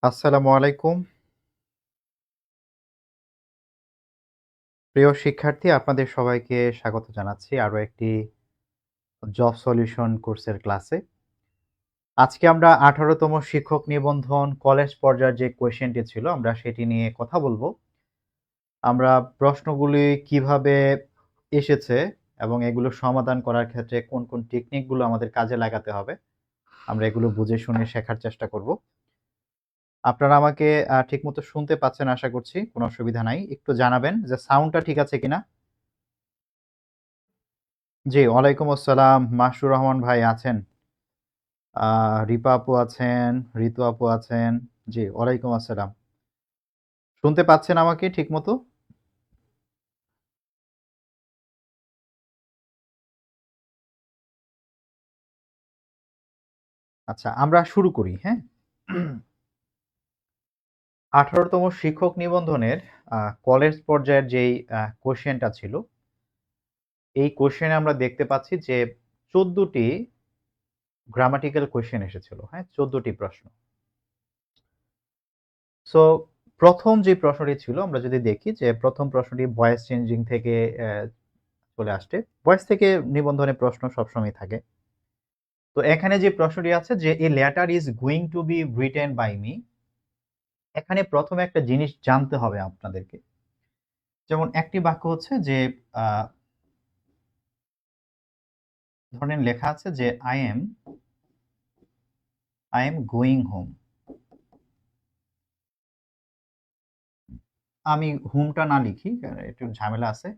আসসালামু আলাইকুম। প্রিয় শিক্ষার্থী, আপনাদের সবাইকে স্বাগত জানাচ্ছি আরো একটি জব সলিউশন কোর্সের ক্লাসে। আজকে আমরা ১৮ তম শিক্ষক নিবন্ধন কলেজ পর্যায়ের যে কোয়েশ্চেনটি ছিল, আমরা সেটি নিয়ে কথা বলব। আমরা প্রশ্নগুলি কিভাবে এসেছে এবং এগুলো সমাধান করার ক্ষেত্রে কোন টেকনিকগুলো আমাদের কাজে লাগাতে হবে, আমরা এগুলো বুঝে শুনে শেখার চেষ্টা করব। আপনারা আমাকে ঠিকমতো শুনতে পাচ্ছেন আশা করছি। কোনো অসুবিধা নাই। একটু জানাবেন যে সাউন্ডটা ঠিক আছে কিনা? জি, ওয়ালাইকুম আসসালাম। মাসুর রহমান ভাই আছেন। রিপা আপু আছেন, ঋতু আপু আছেন। জি, ওয়ালাইকুম আসসালাম। শুনতে পাচ্ছেন আমাকে ঠিকমতো? আচ্ছা, আমরা শুরু করি, হ্যাঁ? ১৮ তম শিক্ষক নিবন্ধনের কলেজ পর্যায়ের যেই কোয়েশ্চেনটা ছিল, এই কোয়েশ্চেনে আমরা দেখতে পাচ্ছি যে ১৪ টি গ্রামাটিক্যাল কোয়েশ্চেন এসেছিল, হ্যাঁ? ১৪ টি প্রশ্ন। সো ১ম যে প্রশ্নটি ছিল আমরা যদি দেখি যে ১ম প্রশ্নটি ভয়েস চেঞ্জিং থেকে চলে আসছে। ভয়েস থেকে নিবন্ধনে প্রশ্ন সবসময় থাকে। তো এখানে যে প্রশ্নটি আছে যে a letter is going to be written by me, এখানে প্রথমে একটা জিনিস জানতে হবে আপনাদেরকে। যেমন একটি বাক্য হচ্ছে যে ধরেন লেখা আছে যে আই এম গোয়িং হোম। আমি হোমটা না লিখি, একটু ঝামেলা আছে।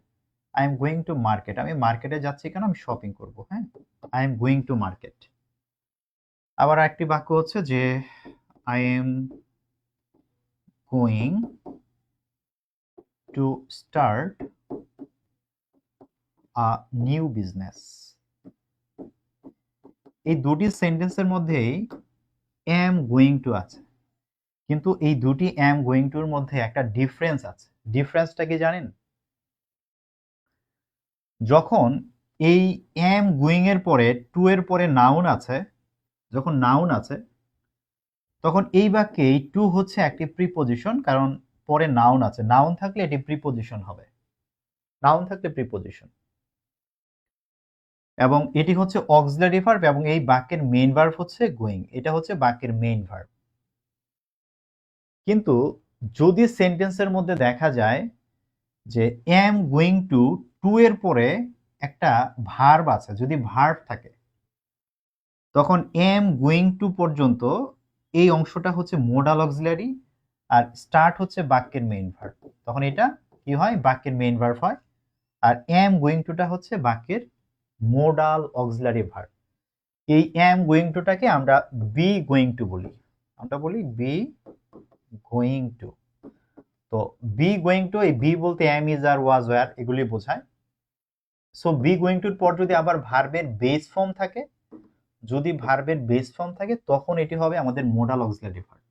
I am going to market, আমি মার্কেটে যাচ্ছি কেন, আমি শপিং করব, হ্যাঁ? I am going to market. আবার একটি বাক্য হচ্ছে যে I am going to start a new business. এই দুটি সেন্টেন্সের মধ্যেই am going to আছে, কিন্তু এই দুটি am going to এর মধ্যে একটা ডিফারেন্স আছে। ডিফারেন্সটা কি জানেন? যখন এই am going এর পরে to এর পরে নাউন আছে, যখন নাউন আছে তখন এই বাক্যে এই to হচ্ছে একটি প্রিপজিশন, কারণ পরে নাউন আছে। নাউন থাকলে এটি প্রিপজিশন হবে। নাউন থাকলে প্রিপজিশন, এবং এটি হচ্ছে অক্সিলারি ভার্ব, এবং এই বাক্যের মেইন ভার্ব হচ্ছে গোয়িং। এটা হচ্ছে বাক্যের মেইন ভার্ব। কিন্তু যদি সেন্টেন্সের মধ্যে দেখা যায় যে am going to এর পরে একটা ভার্ব আছে, যদি ভার্ব থাকে তখন am going to পর্যন্ত এই অংশটা হচ্ছে মোডাল অক্সিলারি, আর স্টার্ট হচ্ছে বাক্যের মেইন ভার্ব। তখন এটা কি হয়? বাক্যের মেইন ভার্ব হয়। আর am going to টা হচ্ছে বাক্যের মোডাল অক্সিলারি ভার্ব। এই am going to টাকে আমরা be going to বলি। আমরা বলি be going to। তো বি গোয়িং টু, এই বি বলতে am is are was were এগুলি বোঝায়। সো বি গোয়িং টুর পর যদি আবার ভার্বের বেস ফর্ম থাকে, যদি ভার্বের বেস ফর্ম থাকে তখন এটি হবে আমাদের মোডাল অক্সিলারি ভার্ব।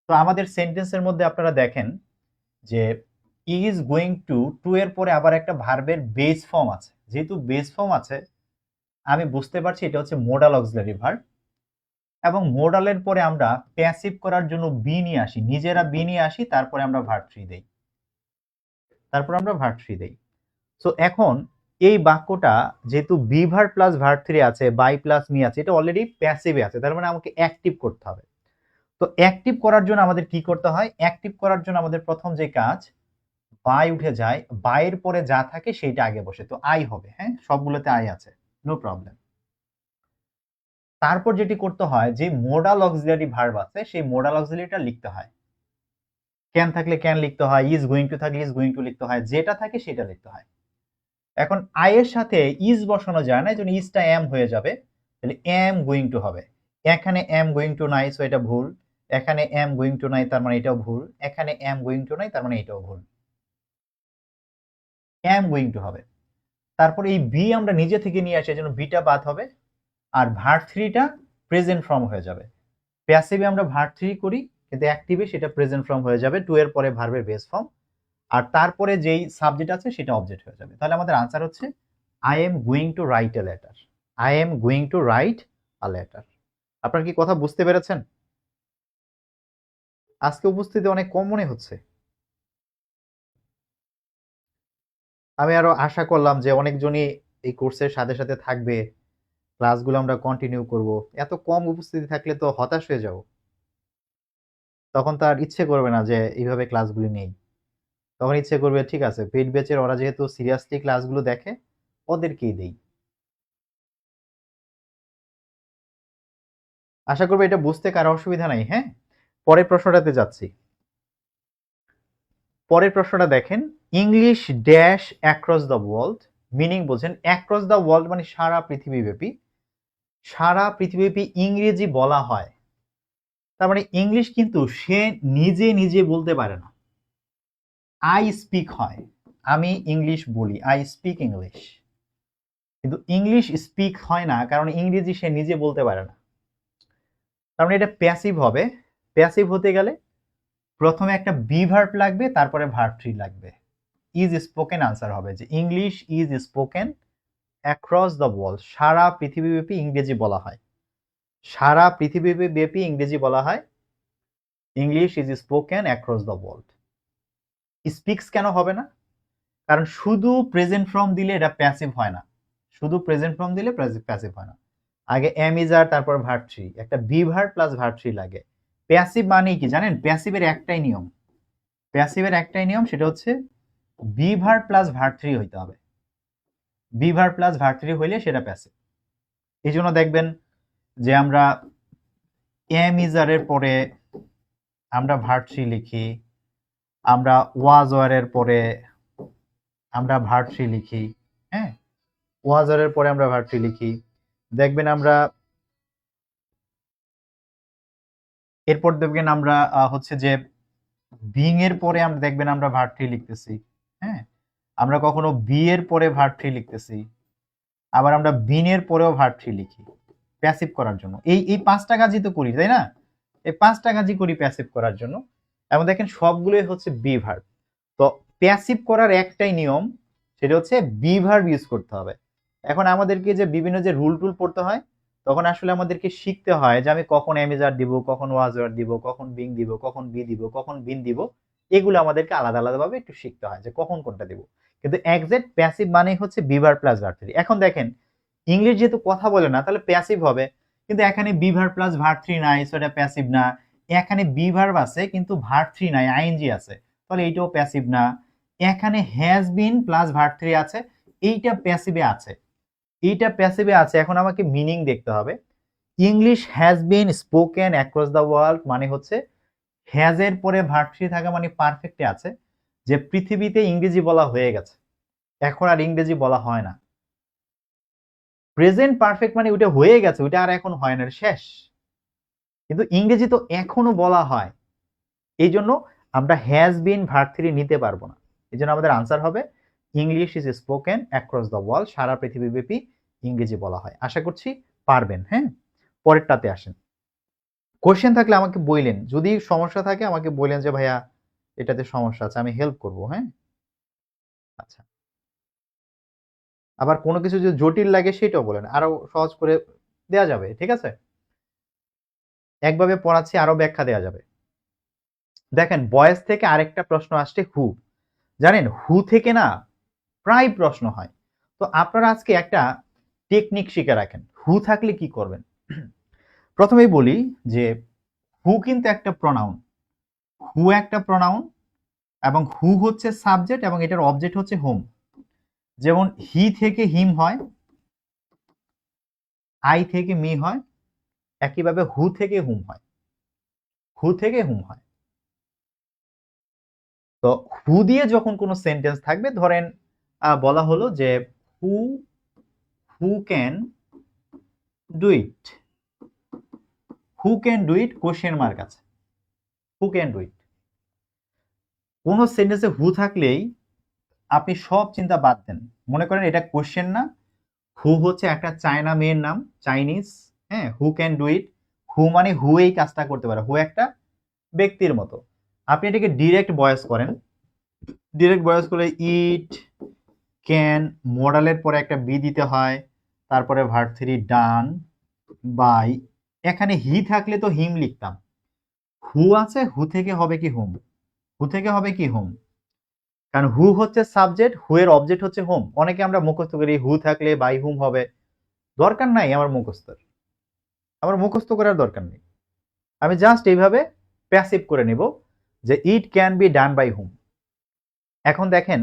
তো আমাদের সেন্টেন্সের মধ্যে আপনারা দেখেন যে ইজ গোয়িং টু এর পরে আবার একটা ভার্বের বেস ফর্ম আছে। যেহেতু বেস ফর্ম আছে, আমি বুঝতে পারছি এটা হচ্ছে মোডাল অক্সিলারি ভার্ব, এবং মোডালের পরে আমরা প্যাসিভ করার জন্য বি নিয়ে আসি, নিজেরা বি নিয়ে আসি, তারপরে আমরা ভার্ব থ্রি দেই। সো এখন এই বাক্যটা যেহেতু be verb plus verb three আছে, বাই প্লাস মি আছে, এটা অলরেডি প্যাসিভে আছে, তার মানে আমাকে অ্যাক্টিভ করতে হবে। তো অ্যাক্টিভ করার জন্য আমাদের কি করতে হয়? অ্যাক্টিভ করার জন্য আমাদের প্রথম যে কাজ, বাই উঠে যায়, বাইয়ের পরে যা থাকে সেইটা আগে বসে, তো আই হবে, হ্যাঁ? সবগুলোতে আই আছে, নো প্রবলেম। তারপর যেটি করতে হয়, যে মোডাল অক্সিলারি ভার্ব আছে সেই মোডাল অক্সিলারিটা লিখতে হয়। ক্যান থাকলে ক্যান লিখতে হয়, ইজ গোয়িং টু থাকলে ইজ গোয়িং টু লিখতে হয়, যেটা থাকে সেটা লিখতে হয়। এখন আই এর সাথে ইজ বসানো যায় না, এই জন্য ইজটা এম হয়ে যাবে, তাহলে এম গোয়িং টু হবে। এখানে এম গোয়িং টু নাই, সো এটা ভুল। এখানে এম গোয়িং টু নাই, তার মানে এটাও ভুল। এখানে এম গোয়িং টু নাই, তার মানে এটাও ভুল। এম গোয়িং টু হবে। তারপর এই বি আমরা নিজে থেকে নিয়ে আসি, জন্য বিটা বাদ হবে, আর ভার্ব থ্রিটা প্রেজেন্ট ফর্ম হয়ে যাবে। প্যাসিভে আমরা ভার্ব থ্রি করি, কিন্তু অ্যাক্টিভে সেটা প্রেজেন্ট ফর্ম হয়ে যাবে, টু এর পরে ভার্বের বেস ফর্ম, আর তারপরে যেই সাবজেক্ট আছে সেটা অবজেক্ট হয়ে যাবে। তাহলে আমাদের আনসার হচ্ছে I am going to write a letter. I am going to write a letter. আপনারা কি কথা বুঝতে পেরেছেন? আজকে উপস্থিতি অনেক কম মনে হচ্ছে। আমি আরো আশা করলাম যে অনেকজনই এই কোর্সের সাথে সাথে থাকবে, ক্লাসগুলো আমরা কন্টিনিউ করব। এত কম উপস্থিতি থাকলে তো হতাশ হয়ে যাব, তখন তো আর ইচ্ছে করবে না যে এইভাবে ক্লাসগুলি নেই। তখন ইচ্ছে করবে ঠিক আছে, পেইড ব্যাচের ওরা যেহেতু সিরিয়াসলি ক্লাসগুলো দেখে, ওদেরকেই দেই। আশা করবো এটা বুঝতে কারো অসুবিধা নাই। হ্যাঁ, পরের প্রশ্নটাতে যাচ্ছি। পরের প্রশ্নটা দেখেন, English dash across the world, meaning বলছেন অ্যাক্রস দ্য ওয়ার্ল্ড মানে সারা পৃথিবীব্যাপী, সারা পৃথিবীব্যাপী ইংরেজি বলা হয়। তার মানে ইংলিশ কিন্তু সে নিজে নিজে বলতে পারে না, আই স্পিক হয়, আমি ইংলিশ বলি, আই স্পিক ইংলিশ। কিন্তু ইংলিশ স্পিক হয় না, কারণ ইংরেজি সে নিজে বলতে পারে না। তার মানে এটা প্যাসিভ হবে। প্যাসিভ হতে গেলে প্রথমে একটা বি ভার্ব লাগবে, তারপরে ভার্ব থ্রি লাগবে। ইজ স্পোকেন আনসার হবে যে English is spoken across the world, সারা পৃথিবীব্যাপী ইংরেজি বলা হয়, সারা পৃথিবীব্যাপী ইংরেজি বলা হয়। English is spoken across the world. Speaks কেন হবে না? কারণ শুধু প্রেজেন্ট ফর্ম দিলে এটা প্যাসিভ হয় না, শুধু প্রেজেন্ট ফর্ম দিলে প্যাসিভ হয় না। আগে এম ইজ আর তারপর ভার্ব থ্রি, একটা be verb plus verb three লাগে। প্যাসিভ মানে কি জানেন? প্যাসিভের একটাই নিয়ম, প্যাসিভের একটাই নিয়ম, সেটা হচ্ছে be verb plus verb three হইতে হবে। Be verb plus verb three হইলে সেটা প্যাসিভ। এই জন্য দেখবেন যে আমরা এম ইজ আর এর পরে আমরা ভার্ব থ্রি লিখি, আমরা ওয়াজ ওয়ার এর পরে আমরা ভার্ব থ্রি লিখি। হ্যাঁ, ওয়াজ ওয়ার এর পরে আমরা ভার্ব থ্রি লিখি। দেখবেন আমরা এরপর দেখবেন আমরা হচ্ছে যে বিং এর পরে আমরা দেখবেন আমরা ভার্ব থ্রি লিখতেছি। হ্যাঁ, আমরা কখনো বি এর পরে ভার্ব থ্রি লিখতেছি, আবার আমরা বিন এর পরেও ভার্ব থ্রি লিখি প্যাসিভ করার জন্য। এই পাঁচটা কাজই তো করি, তাই না? এই পাঁচটা কাজই করি প্যাসিভ করার জন্য, এবং দেখেন সবগুলোই হচ্ছে বি ভার্ব। তো প্যাসিভ করার একটাই নিয়ম, সেটা হচ্ছে বি ভার্ব ইউজ করতে হবে। এখন আমাদেরকে যে বিভিন্ন যে রুল টুল পড়তে হয়, তখন আসলে আমাদেরকে শিখতে হয় যে আমি কখন এমিজার দিব, কখন ওয়াজার দিব, কখন বিং দিব, কখন বি দিব, কখন বিন দিব। এগুলো আমাদেরকে আলাদা আলাদা ভাবে একটু শিখতে হয় যে কখন কোনটা দিব। কিন্তু এক্সাক্ট প্যাসিভ মানেই হচ্ছে be verb plus verb three. এখন দেখেন ইংলিশ যেহেতু কথা বলে না, তাহলে প্যাসিভ হবে, কিন্তু এখানে be verb plus verb three নাই, সেটা প্যাসিভ না। এখানে বি ভার্ব আছে কিন্তু ভার্ব থ্রি নাই, আইএনজি আছে, তাহলে এইটাও প্যাসিভ না। এখানে has been plus verb three আছে, এইটা প্যাসিভে আছে, এইটা প্যাসিভে আছে। এখন আমাকে মিনিং দেখতে হবে। English has been spoken across the world মানে হচ্ছে হ্যাজ এর পরে ভার্ব থ্রি থাকা মানে পারফেক্টে আছে, যে পৃথিবীতে ইংরেজি বলা হয়ে গেছে, এখন আর ইংরেজি বলা হয় না। প্রেজেন্ট পারফেক্ট মানে ওটা হয়ে গেছে, ওটা আর এখন হয় না, শেষ। কিন্তু ইংরেজি তো এখনো বলা হয়, এই জন্য আমরা হ্যাজ বিন ভার্ব থ্রি নিতে পারবো না। এই জন্য আমাদের আনসার হবে English is spoken across the world, সারা পৃথিবীব্যাপী ইংরেজি বলা হয়। আশা করছি পারবেন। হ্যাঁ, পরেরটাতে আসেন। কোশ্চেন থাকলে আমাকে বললেন, যদি সমস্যা থাকে আমাকে বললেন যে ভাইয়া এটাতে সমস্যা আছে, আমি হেল্প করব। হ্যাঁ, আচ্ছা। আবার কোনো কিছু যদি জটিল লাগে সেটাও বলেন, আরো সহজ করে দেয়া যাবে, ঠিক আছে? একভাবে পড়াচ্ছি, আরো ব্যাখ্যা দেয়া যাবে। দেখেন বয়েস থেকে আরেকটা প্রশ্ন আসছে, হু। জানেন হু থেকে না প্রায় প্রশ্ন হয়। তো আপনারা আজকে একটা টেকনিক শিখে রাখেন, হু থাকলে কি করবেন। প্রথমেই বলি যে হু কিন্তু একটা প্রনাউন, হু একটা প্রনাউন, এবং হু হচ্ছে সাবজেক্ট এবং এটার অবজেক্ট হচ্ছে হোম। যেমন হি থেকে হিম হয়, আই থেকে মি হয়, একইভাবে হু থেকে হুম হয়, হু থেকে হুম হয়। তো হু দিয়ে যখন কোনো সেন্টেন্স থাকবে, ধরেন বলা হলো যে who who can do it, who can do it question mark আছে, হু ক্যান ডু ইট। কোন সেন্টেন্সে হু থাকলেই আপনি সব চিন্তা বাদ দেন, মনে করেন এটা কোশ্চেন না, হু হচ্ছে একটা চায়না মেয়ের নাম, চাইনিজ। হ্যাঁ, হু ক্যান ডু ইট, হু মানে হু এই কাজটা করতে পারে, হু একটা ব্যক্তির মতো। আপনি এটাকে ডিরেক্ট ভয়েস করেন, ডিরেক্ট ভয়েস করলে ইট ক্যান, মডালের পরে একটা বি দিতে হয়, তারপরে ভার্ব থ্রি ডান, বাই। এখানে হি থাকলে তো হিম লিখতাম, হু আছে, হু থেকে হবে কি হোম, হু থেকে হবে কি হোম, কারণ হু হচ্ছে সাবজেক্ট, হু এর অবজেক্ট হচ্ছে হোম। অনেকে আমরা মুখস্থ করি হু থাকলে বাই হুম হবে, দরকার নাই আমার মুখস্থ করার দরকার নেই। আমি জাস্ট এইভাবে প্যাসিভ করে নিব যে it can be done by whom. এখন দেখেন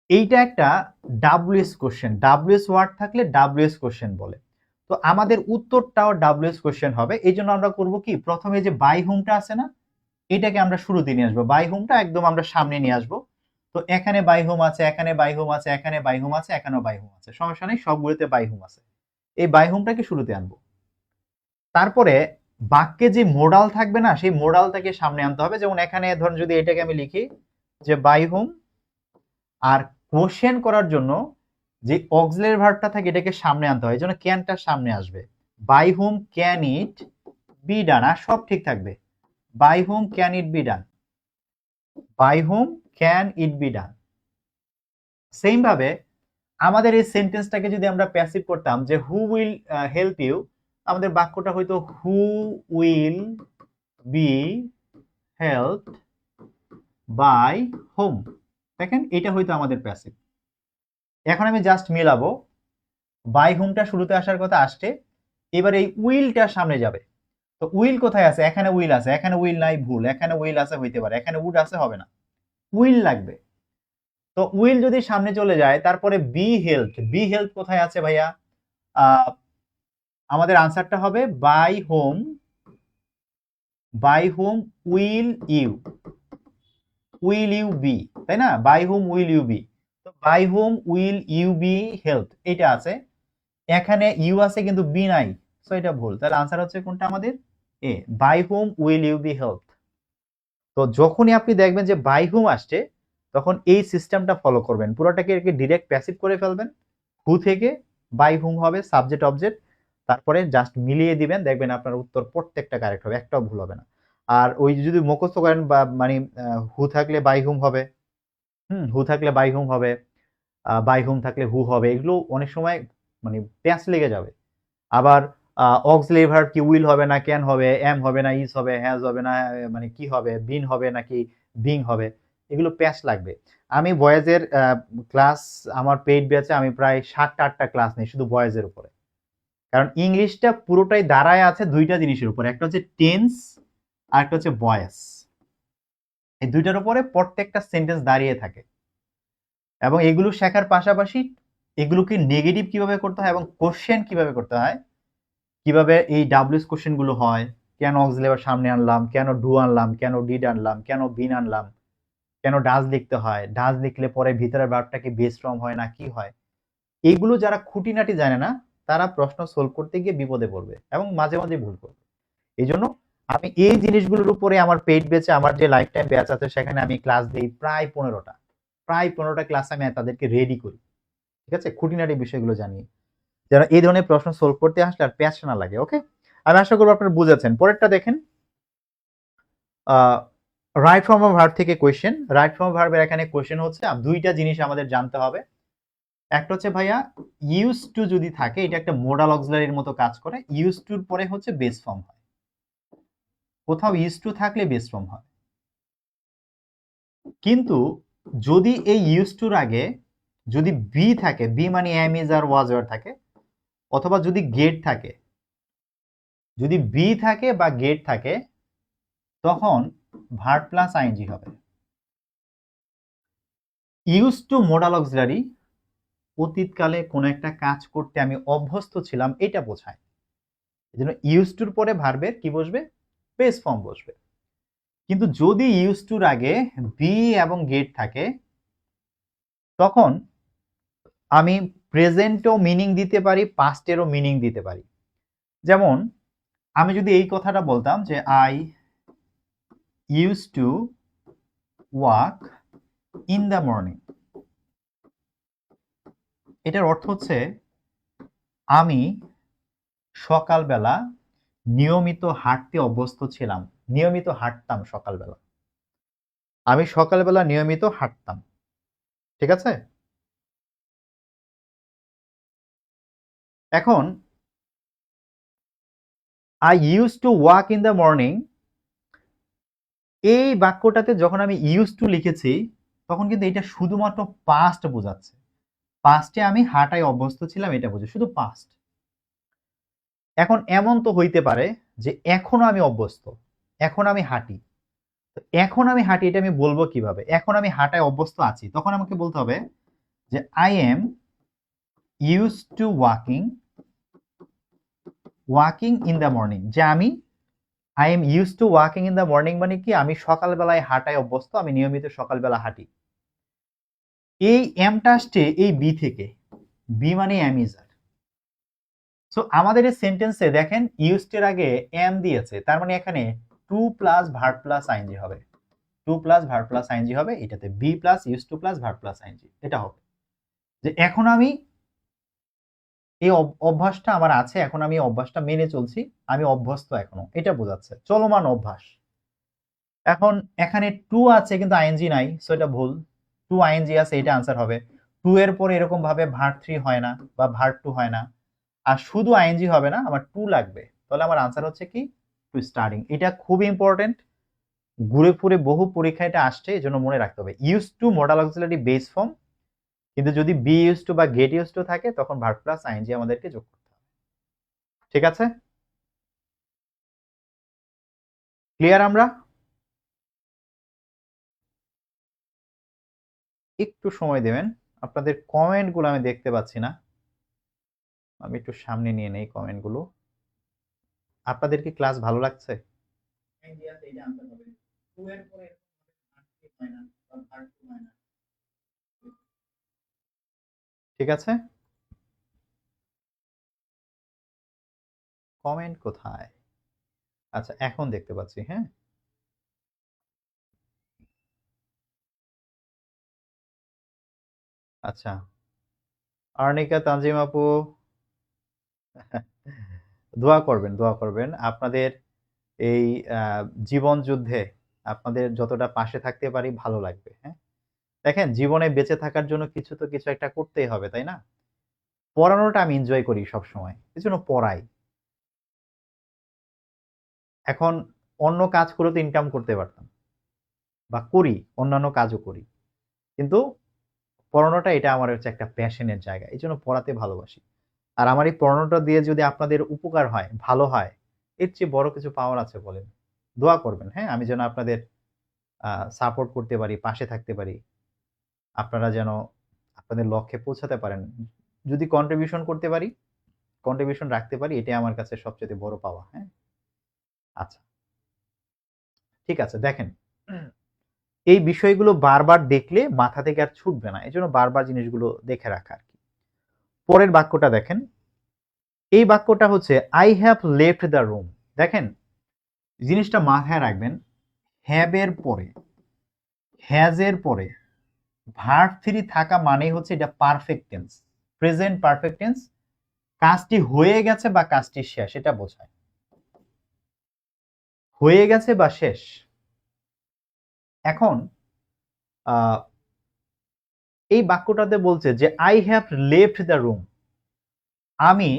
এইটা একটা ডাব্লিউএস কোশ্চেন, ডাব্লিউএস ওয়ার্ড থাকলে ডাব্লিউএস কোশ্চেন বলে। তো আমাদের উত্তরটাও ডাব্লিউএস কোশ্চেন হবে। এই জন্য আমরা করব কি, প্রথমে যে বাই হুমটা আছে না, এটাকে আমরা শুরুতে নিয়ে আসবো, বাই হুমটা একদম আমরা সামনে নিয়ে আসবো। তো এখানে বাই হুম আছে, এখানে বাই হুম আছে, এখানে বাই হুম আছে, এখানেও বাই হুম আছে, সমস্যা নেই, সবগুলোতে বাই হুম আছে। এই বাই হুমটাকে শুরুতে আনবো। তারপরে বাক্যে যে মোডাল থাকবে না, সেই মোডালটাকে সামনে আনতে হবে। যেমন এখানে ধরুন যদি এটাকে আমি লিখি যে বাই হুম, আর কোশ্চেন করার জন্য যে অক্সিলারি ভার্বটা থাকে এটাকে সামনে আনতে হয়, এই জন্য ক্যানটা সামনে আসবে। By whom can it be done, আর সব ঠিক থাকবে। By whom can it be done, by whom can it be done. Same ভাবে আমাদের এই সেন্টেন্সটাকে যদি আমরা প্যাসিভ করতাম যে হু উইল হেল্প ইউ, আমাদের বাক্যটা হয়তো who will be help by whom. দেখেন এটা হয়তো আমাদের প্যাসিভ। এখন আমি জাস্ট মিলাবো, বাই হোমটা শুরুতে আসার কথা আসছে, এবার এই উইলটা সামনে যাবে। তো উইল কোথায় আছে, এখানে উইল আছে, এখানে উইল নাই, ভুল, এখানে উইল আছে হইতে পারে, এখানে উড আছে হবে না, উইল লাগবে। তো উইল যদি সামনে চলে যায়, তারপরে বি হেল্প, বি হেল্প কোথায় আছে ভাইয়া, আমাদের আনসারটা হবে by whom, by whom will you, will you be, তাই না, by whom will you be. তো by whom will you be help এটা আছে, এখানে ইউ আছে কিন্তু বি নাই, সো এটা ভুল। তাহলে আনসার হচ্ছে কোনটা আমাদের, A, by whom will you be help. তো যখনই আপনি দেখবেন যে বাই হোম আসছে, তখন এই সিস্টেমটা ফলো করবেন, পুরোটাকে ডিরেক্ট প্যাসিভ করে ফেলবেন, হু থেকে বাই হুম হবে সাবজেক্ট অবজেক্ট, তারপরে জাস্ট মিলিয়ে দিবেন, দেখবেন আপনার উত্তর প্রত্যেকটা কারেক্ট হবে, একটাও ভুল হবে না। আর ওই যদি মুখস্থ করেন বা মানে হু থাকলে বাই হুম হবে, হু থাকলে বাই হুম হবে, বাই হুম থাকলে হু হবে, এগুলো অনেক সময় মানে প্যাঁচ লেগে যাবে। আবার অক্সিলারি ভার্ব কি উইল হবে না ক্যান হবে, এম হবে না ইজ হবে, হ্যাজ হবে না মানে কি হবে, বিন হবে নাকি বিং হবে, এগুলো প্যাচ লাগবে। আমি বয়েজের ক্লাস, আমার পেইড ব্যাচে আমি প্রায় 7-8টা ক্লাস নিই শুধু বয়েজের উপরে, কারণ ইংলিশটা পুরোটাই দাঁড়ায় আছে দুইটা জিনিসের উপর, একটা হচ্ছে টেন্স আর একটা হচ্ছে ভয়েস। এই দুইটার উপরে প্রত্যেকটা সেন্টেন্স দাঁড়িয়ে থাকে, এবং এগুলো শেখার পাশাপাশি এগুলোকে নেগেটিভ কিভাবে করতে হয় এবং কোশ্চেন কিভাবে করতে হয়, কিভাবে এই ডাব্লিউএস কোশ্চেন গুলো হয়, কেন অক্সিলারি সামনে আনলাম, কেন ডু আনলাম, কেন ডিড আনলাম, কেন বিন আনলাম, কেন ডাজ লিখতে হয়, ডাজ লিখলে পরে ভিতরের ভার্বটা কি বেস ফর্ম হয় না কি হয়, এইগুলো যারা খুঁটিনাটি জানে না তারা প্রশ্ন সলভ করতে গিয়ে বিপদে পড়বে এবং মাঝে মাঝে ভুল করবে। এই জন্য আমি এই জিনিসগুলোর উপরে আমার পেইড ব্যাচে, আমার যে লাইফ টাইম ব্যাচ আছে সেখানে আমি ক্লাস দিই প্রায় 15টা ক্লাস আমি তাদেরকে রেডি করি, ঠিক আছে, খুঁটিনাটি বিষয়গুলো জানিয়ে, যেন এই ধরনের প্রশ্ন সলভ করতে আসলে আর প্যাচ না লাগে। ওকে, আমি আশা করবো আপনারা বুঝেছেন। পরেরটা দেখেন, রাইট ফর্ম অফ ভার্ব থেকে কোয়েশ্চেন। রাইট ফর্ম অফ ভার্বের এখানে কোয়েশ্চেন হচ্ছে দুইটা জিনিস আমাদের জানতে হবে। একটা হচ্ছে ভাইয়া ইউজ টু যদি থাকে, এটা একটা মোডাল অক্সিলারির মতো কাজ করে, ইউজ টুর পরে হচ্ছে বেস ফর্ম হয়, কোথাও ইউজ টু থাকলে বেস ফর্ম হয়। কিন্তু যদি এই ইউজ টুর আগে যদি বি থাকে, বি মানে am is are was were থাকে, অথবা যদি গেট থাকে, যদি বি থাকে বা গেট থাকে, তখন ভার্ব প্লাস আইএনজি হবে। ইউজ টু মোডাল অক্সিলারি অতীতকালে কোনো একটা কাজ করতে আমি অভ্যস্ত ছিলাম এটা বোঝায়, এজন্য ইউজ টুর পরে ভার্বের কি বসবে, বেস ফর্ম বসবে। কিন্তু যদি ইউজ টুর আগে বি এবং গেট থাকে, তখন আমি প্রেজেন্টও মিনিং দিতে পারি, পাস্টেরও মিনিং দিতে পারি। যেমন আমি যদি এই কথাটা বলতাম যে I use to walk in the morning, এটার অর্থ হচ্ছে আমি সকালবেলা নিয়মিত হাঁটতে অভ্যস্ত ছিলাম, নিয়মিত হাঁটতাম সকালবেলা, আমি সকালবেলা নিয়মিত হাঁটতাম, ঠিক আছে। এখন I use to walk in the morning, এই বাক্যটাতে যখন আমি ইউজ টু লিখেছি তখন কিন্তু এটা শুধুমাত্র পাস্ট বোঝাচ্ছে। পাস্টে আমি হাঁটায় অভ্যস্ত ছিলাম এটা বোঝে, শুধু পাস্ট। এখন এমন তো হইতে পারে যে এখনো আমি অভ্যস্ত, এখন আমি হাঁটি। তো এখন আমি হাঁটি এটা আমি বলবো কিভাবে? এখন আমি হাঁটায় অভ্যস্ত আছি, তখন আমাকে বলতে হবে যে I am use to walking in the morning. যে I am use to walking in the morning মানে কি? আমি সকালবেলায় হাঁটায় অভ্যস্ত, আমি নিয়মিত সকালবেলা হাঁটি। এই এমটা আসছে এই বি থেকে, বি মানে এম ইজার। সো আমাদের এই সেন্টেন্সে দেখেন ইউজড এর আগে এম দিয়েছে, তার মানে এখানে to plus verb plus ING হবে, to plus verb plus ING হবে এটাতে, be plus use to plus verb plus ING এটা হবে। যে এখন আমি এই অভ্যাসটা আমার আছে, এখন আমি অভ্যাসটা মেনে চলছি, আমি অভ্যস্ত এখনো, এটা বোঝাচ্ছে চলমান অভ্যাস। এখন এখানে টু আছে কিন্তু আইএনজি নাই, সো এটা ভুল। টু আইএনজি আছে, এটা আনসার হবে। টু এর পরে এরকম ভাবে ভার্ব থ্রি হয় না বা ভার্ব টু হয় না, আর শুধু আইএনজি হবে না, আমার টু লাগবে। তাহলে আমার আনসার হচ্ছে কি? To starting. এটা খুব ইম্পর্টেন্ট, ঘুরে ফুরে বহু পরীক্ষা এটা আসছে, এই জন্য মনে রাখতে হবে। Use to modal auxiliary base form, কিন্তু যদি বি ইউজ টু বা গেট ইউজ টু থাকে তখন ভার্ব প্লাস আইএনজি আমাদেরকে যোগ করতে হবে। ঠিক আছে, ক্লিয়ার? আমরা একটু সময় দেবেন, আপনাদের কমেন্টগুলো আমি দেখতে পাচ্ছি না, আমি একটু সামনে নিয়ে নেই কমেন্টগুলো। আপনাদের কি ক্লাস ভালো লাগছে? ঠিক আছে, কমেন্ট কোথায়? আচ্ছা এখন দেখতে পাচ্ছি, হ্যাঁ। আচ্ছা, আর্নিকা, তানজিম আপু, দোয়া করবেন, দোয়া করবেন আপনাদের এই জীবন যুদ্ধে আপনাদের যতটা পাশে থাকতে পারি ভালো লাগবে। হ্যাঁ, দেখেন জীবনে বেঁচে থাকার জন্য কিছু তো কিছু একটা করতেই হবে, তাই না? পড়ানোটা আমি এনজয় করি সব সময়, এই জন্য পড়াই। এখন অন্য কাজ করে তো ইনকাম করতে পারতাম, বা করি, অন্যান্য কাজও করি, কিন্তু পড়ানোটা এটা আমার হচ্ছে একটা প্যাশনের জায়গা, এই জন্য পড়াতে ভালোবাসি। আর আমার এই পড়ানোটা দিয়ে যদি আপনাদের উপকার হয়, ভালো হয়, এর চেয়ে বড় কিছু পাওয়ার আছে বলেন? দোয়া করবেন, হ্যাঁ, আমি যেন আপনাদের সাপোর্ট করতে পারি, পাশে থাকতে পারি, আপনারা যেন আপনাদের লক্ষ্যে পৌঁছাতে পারেন। যদি কন্ট্রিবিউশন করতে পারি, কন্ট্রিবিউশন রাখতে পারি, এটাই আমার কাছে সবচেয়ে বড় পাওয়া। হ্যাঁ, আচ্ছা ঠিক আছে। দেখেন এই বিষয়গুলো বারবার দেখলে মাথা থেকে আর ছুটবে না, এই জন্য বারবার জিনিসগুলো দেখে রাখা আর কি। পরের বাক্যটা দেখেন, এই বাক্যটা হচ্ছে I have left the room. দেখেন জিনিসটা মাথায় রাখবেন, হ্যাভ এর পরে, হ্যাজ এর পরে ভার্ব থ্রি থাকা মানেই হচ্ছে এটা perfect tense, present perfect tense, কাজটি হয়ে গেছে বা কাজটি শেষ এটা বোঝায়, হয়ে গেছে বা শেষ। এখন এই বাক্যটাতে বলছে যে I have left the room, আমি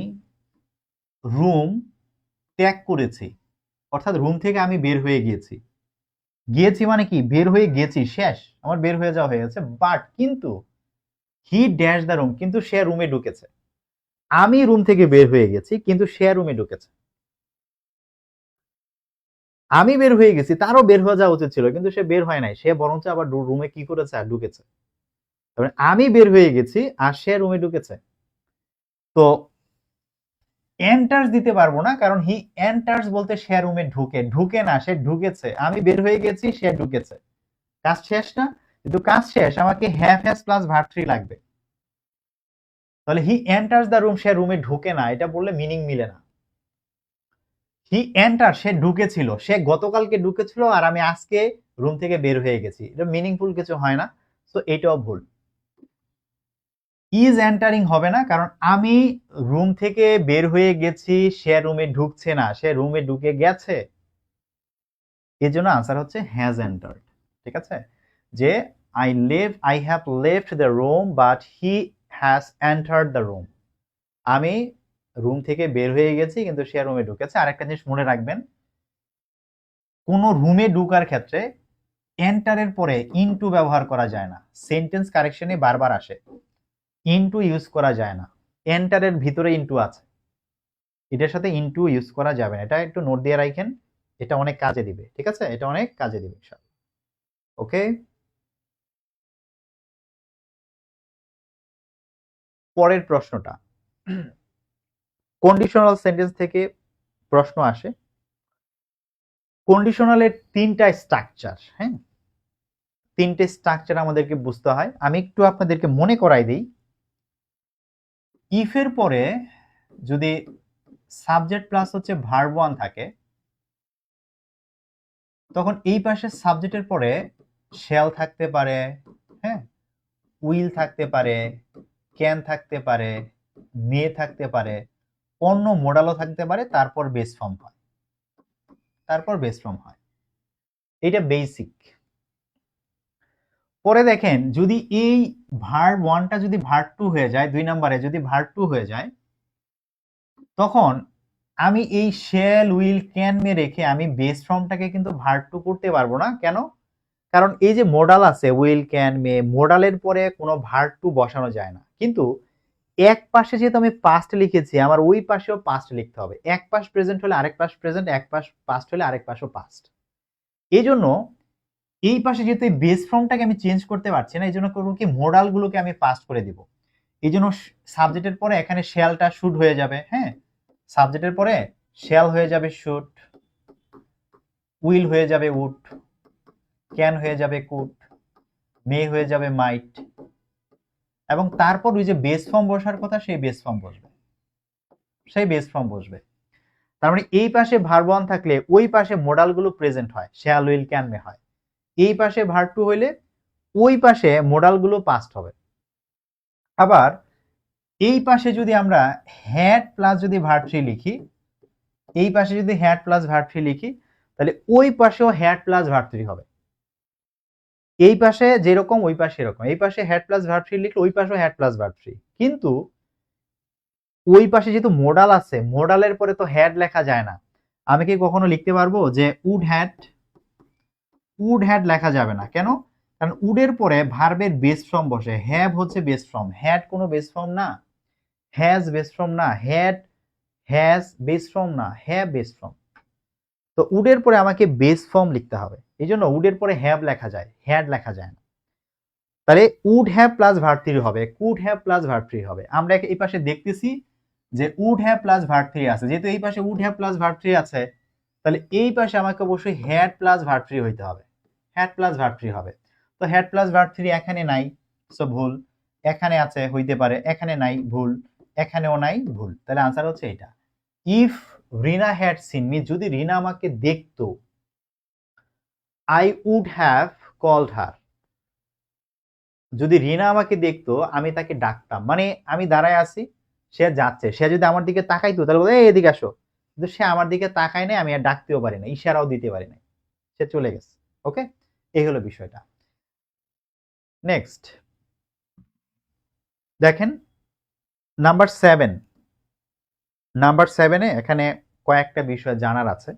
রুম ত্যাগ করেছি, অর্থাৎ রুম থেকে আমি বের হয়ে গিয়েছি। গিয়েছি মানে কি? বের হয়ে গেছি, শেষ, আমার বের হয়ে যাওয়া হয়ে গেছে। বাট কিন্তু হি ড্যাশ দ্য রুম, কিন্তু সে রুমে ঢুকেছে। আমি রুম থেকে বের হয়ে গেছি কিন্তু সে রুমে ঢুকেছে। আমি বের হয়ে গেছি, তারও বের হয়ে যাওয়া উচিত ছিল, কিন্তু সে বের হয় নাই, সে বরঞ্চ আবার রুমে কি করেছে? আর ঢুকেছে। আমি বের হয়ে গেছি আর সে রুমে ঢুকেছে। তো এন্টার্স দিতে পারবো না, কারণ হি এন্টার্স বলতে সে রুমে ঢুকে, ঢুকে না, সে ঢুকেছে। আমি বের হয়ে গেছি, সে ঢুকেছে, কাজ শেষ না? কিন্তু কাজ শেষ, আমাকে have has plus verb three লাগবে। তাহলে হি এন্টার্স দ্য রুম, সে রুমে ঢুকে না, এটা বললে মিনিং মিলে না। হি এন্টার, সে ঢুকেছিল, সে গতকালকে ঢুকেছিল আর আমি আজকে রুম থেকে বের হয়ে গেছি, এটা মিনিংফুল কিছু হয় না, তো এটাও ভুল। ইজ এন্টারিং হবে না, কারণ আমি রুম থেকে বের হয়ে গেছি, সে রুমে ঢুকছে না, সে রুমে ঢুকে গেছে। এর জন্য আনসার হচ্ছে হ্যাজ এন্টার্ড। ঠিক আছে, যে I have left the room but he has entered the room, আমি রুম থেকে বের হয়ে গেছি কিন্তু সে রুমে ঢুকেছে। আরেকটা জিনিস মনে রাখবেন, কোনো রুমে ঢোকার ক্ষেত্রে এন্টারের পরে ইনটু ব্যবহার করা যায় না, সেন্টেন্স কারেকশনে বারবার আসে, ইনটু ইউজ করা যায় না, এন্টারের ভিতরে ইনটু আছে, এটার সাথে ইনটু ইউজ করা যাবে না, এটা একটু নোট দিয়ে রাখেন, এটা অনেক কাজে দিবে, ঠিক আছে, এটা অনেক কাজে দিবে। ওকে, পরের প্রশ্নটা কন্ডিশনাল সেন্টেন্স থেকে প্রশ্ন আসে। কন্ডিশনালের তিনটা স্ট্রাকচার, হ্যাঁ, তিনটে স্ট্রাকচার আমাদেরকে বুঝতে হয়। আমি একটু আপনাদেরকে মনে করাই দিই। ইফের পরে যদি সাবজেক্ট প্লাস হচ্ছে ভার্ব ওয়ান থাকে, তখন এই পাশে সাবজেক্টের পরে শ্যাল থাকতে পারে, হ্যাঁ, উইল থাকতে পারে, ক্যান থাকতে পারে, মে থাকতে পারে, অন্য মডালও থাকতে পারে, তারপর বেস ফর্ম হয়, এটা বেসিক। পরে দেখেন যদি এই ভার্ব ওয়ানটা যদি ভার্ব টু হয়ে যায়, 2 নম্বরে যদি ভার্ব টু হয়ে যায়, তখন আমি এই শ্যাল উইল ক্যান মে রেখে আমি বেস ফর্মটাকে কিন্তু ভার্ব টু করতে পারবো না। কেন? কারণ এই যে মডাল আছে উইল ক্যান মে, মডালের পরে কোনো ভার্ব টু বসানো যায় না। কিন্তু এক পাশে যেহেতু আমি পাস্ট লিখেছি, আমার ওই পাশেও পাস্ট লিখতে হবে। এক পাশ প্রেজেন্ট হলে আরেক পাশ প্রেজেন্ট, এক পাশ পাস্ট হলে আরেক পাশও পাস্ট। এই জন্য এই পাশে যেহেতু এই বেস ফর্মটাকে আমি চেঞ্জ করতে পারছি না, এই জন্য করবো কি, মডালগুলোকে আমি পাস্ট করে দিব। এই জন্য সাবজেক্টের পরে এখানে শ্যালটা শুড হয়ে যাবে, হ্যাঁ, সাবজেক্টের পরে শ্যাল হয়ে যাবে শুড, উইল হয়ে যাবে উড, ক্যান হয়ে যাবে কুড, মে হয়ে যাবে মাইট, এবং তারপর ওই যে বেস ফর্ম বসার কথা সেই বেস ফর্ম বসবে, তার মানে এই পাশে ভার্ব ওয়ান থাকলে ওই পাশে মডালগুলো প্রেজেন্ট হয়, শ্যাল উইল ক্যান মে হয়। এই পাশে ভার্ব টু হইলে ওই পাশে মডালগুলো পাস্ট হবে। আবার এই পাশে যদি আমরা হ্যাড প্লাস যদি ভার্ব থ্রি লিখি, এই পাশে যদি হ্যাড প্লাস ভার্ব থ্রি লিখি, তাহলে ওই পাশেও হ্যাড প্লাস ভার্ব থ্রি হবে। এই পাশে যেরকম ওই পাশে এরকম, এই পাশে হ্যাড প্লাস ভার্ব থ্রি লিখলে ওই পাশেও হ্যাড প্লাস ভার্ব থ্রি। কিন্তু ওই পাশে যেহেতু মডাল আছে, মডালের পরে তো হ্যাড লেখা যায় না। আমি কি কখনো লিখতে পারবো যে উড হ্যাড লেখা যাবে না। কেন? কারণ উডের পরে ভার্বের বেস ফর্ম বসে, হ্যাভ হচ্ছে বেস ফর্ম, হ্যাড কোনো বেস ফর্ম না, হ্যাজ বেস ফর্ম না, হ্যাড হ্যাজ বেস ফর্ম না, হ্যাভ বেস ফর্ম। তো উডের পরে আমাকে বেস ফর্ম লিখতে হবে, এই জন্য উডের পরে হ্যাভ লেখা যায়, হ্যাড লেখা যায় না। তাহলে would have plus verb three হবে, could have plus verb three হবে। আমরা এই পাশে দেখতেছি যে would have plus verb three আছে, যেহেতু এই পাশে would have plus verb three আছে, তাহলে এই পাশে আমাকে অবশ্যই হ্যাড প্লাস ভার্ব থ্রি হইতে হবে, হ্যাড প্লাস ভার্ব থ্রি হবে। তো হ্যাড প্লাস ভার্ব থ্রি এখানে নাই, সো ভুল, এখানে আছে হইতে পারে, এখানে নাই ভুল, এখানেও নাই ভুল। তাহলে আনসার হচ্ছে এটা। If Rina had seen me, যদি রিনা আমাকে দেখতো, I would have called her, যদি রিনা আমাকে দেখতো আমি তাকে ডাকতাম। মানে আমি দাঁড়ায় আছি, সে যাচ্ছে, সে যদি আমার দিকে তাকাইতো তাহলে বলে এদিকে আসো, কিন্তু সে আমার দিকে তাকায় নাই, আমি আর ডাকতেও পারি না, ইশারাও দিতে পারি না, সে চলে গেছে। ওকে, এই হলো বিষয়টা। নেক্সট দেখেন নাম্বার 7, নাম্বার 7-এ এখানে কয়েকটা বিষয় জানার আছে।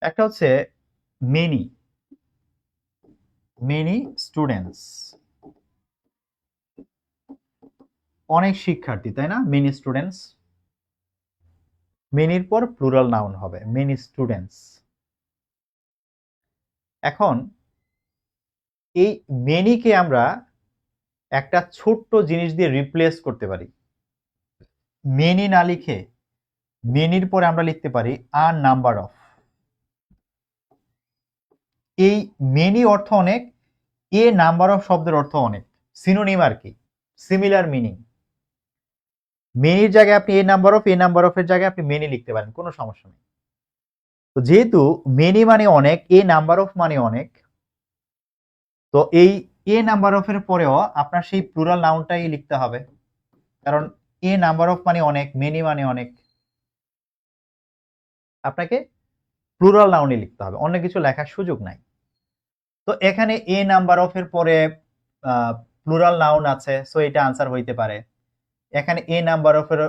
একটা হচ্ছে মেনি স্টুডেন্টস, অনেক শিক্ষার্থী, তাই না? মেনি স্টুডেন্টস, মেনির পর প্লুরাল নাউন হবে মেনি স্টুডেন্টস। এখন এই মেনিকে আমরা একটা ছোট্ট জিনিস দিয়ে রিপ্লেস করতে পারি। মেনি না লিখে মেনির পরে আমরা লিখতে পারি আ নাম্বার অফ। এই মেনি অর্থ অনেক, এ নাম্বার অফ শব্দের অর্থ অনেক, সিনোনিম আর কি, সিমিলার মিনিং। মেনির জায়গায় আপনি এ নাম্বার অফ এর জায়গায় আপনি মেনি লিখতে পারেন, কোনো সমস্যা নেই। তো যেহেতু মেনি মানে অনেক, এ নাম্বার অফ মানে অনেক, তো এই এ নাম্বার অফ এর পরেও আপনার সেই প্লুরাল নাউনটাই লিখতে হবে, কারণ এ নাম্বার অফ মানে অনেক, মেনি মানে অনেক, আপনাকে প্লুরাল নাউনই লিখতে হবে, অন্য কিছু লেখার সুযোগ নাই। তো এখানে এ নাম্বার অফ এর পরে প্লুরাল নাউন আছে, সো এটা আনসার হইতে পারে। এখানে এ নাম্বার অফ এর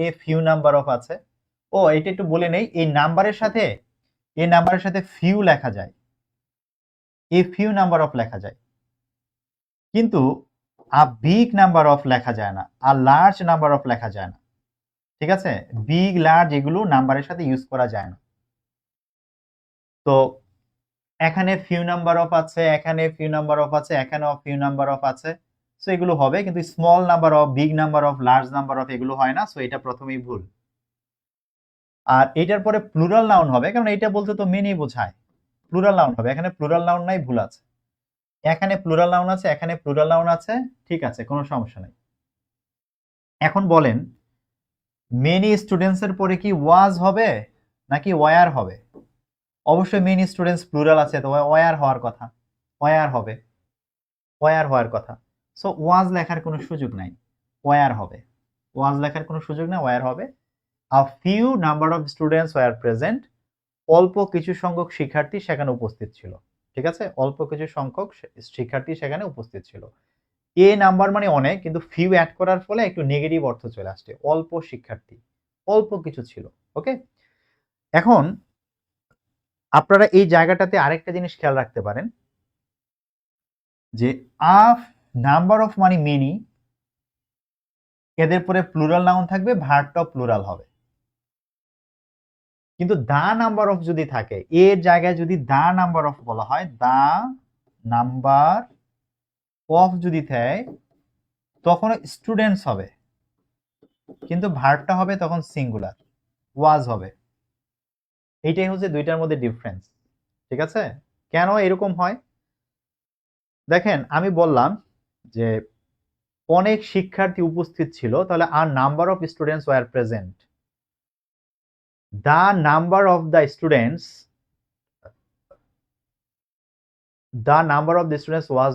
এ ফিউ নাম্বার অফ আছে। ও এটা একটু বলে নেই, এই নাম্বারের সাথে এই নাম্বারের সাথে ফিউ লেখা যায়, এ ফিউ নাম্বার অফ লেখা যায়, কিন্তু আ বিগ নাম্বার অফ লেখা যায় না, আর লার্জ নাম্বার অফ লেখা যায় না। ঠিক আছে, বিগ লার্জ এগুলো নাম্বারের সাথে ইউজ করা যায় না। তো এখানে ফিউ নাম্বার অফ আছে, এখানে ফিউ নাম্বার অফ আছে, এখানেও ফিউ নাম্বার অফ আছে, সো এগুলো হবে, কিন্তু small number of, big number of, large number of এগুলো হয় না, সো এটা প্রথমেই ভুল। আর এটার পরে প্লুরাল নাউন হবে, কারণ এটা বলতে তো মেনি বোঝায়, প্লুরাল নাউন হবে, এখানে প্লুরাল নাউন নাই, ভুল আছে। এখানে প্লুরাল নাউন আছে, এখানে প্লুরাল নাউন আছে, ঠিক আছে, কোনো সমস্যা নাই। এখন বলেন মেনি স্টুডেন্টস এর পরে কি ওয়াজ হবে নাকি ওয়ার হবে? অবশ্যই মেনি স্টুডেন্টস প্লুরাল আছে, তো ওয়ার হওয়ার কথা, ওয়ার হবে, ওয়ার হওয়ার কথা। সো ওয়াজ লেখার কোনো সুযোগ নাই, ওয়ার হবে, ওয়াজ লেখার কোনো সুযোগ নাই, ওয়ার হবে। A few number of students were present, অল্প কিছু সংখ্যক শিক্ষার্থী সেখানে উপস্থিত ছিল। ঠিক আছে, অল্প কিছু সংখ্যক শিক্ষার্থী সেখানে উপস্থিত ছিল। এ নাম্বার মানে অনেক, কিন্তু ফিউ অ্যাড করার ফলে একটু নেগেটিভ অর্থ চলে আসছে, অল্প শিক্ষার্থী, অল্প কিছু ছিল। ওকে, এখন আপনারা এই জায়গাটাতে আরেকটা জিনিস খেয়াল রাখতে পারেন যে আ নাম্বার অফ মানে মেনি, এদের পরে প্লুরাল নাউন থাকবে, ভার্বটাও প্লুরাল হবে। কিন্তু দা নাম্বার অফ যদি থাকে, এর জায়গায় যদি দা নাম্বার অফ বলা হয়, দা নাম্বার অফ যদি থাকে, তখন স্টুডেন্টস হবে, কিন্তু ভার্বটা হবে তখন সিঙ্গুলার, ওয়াজ হবে। এইটাই হচ্ছে দুইটার মধ্যে ডিফারেন্স। ঠিক আছে, কেন এরকম হয় দেখেন, আমি বললাম যে অনেক শিক্ষার্থী উপস্থিত ছিল, তাহলে আর number of students were present, the number of the students, the number of the students was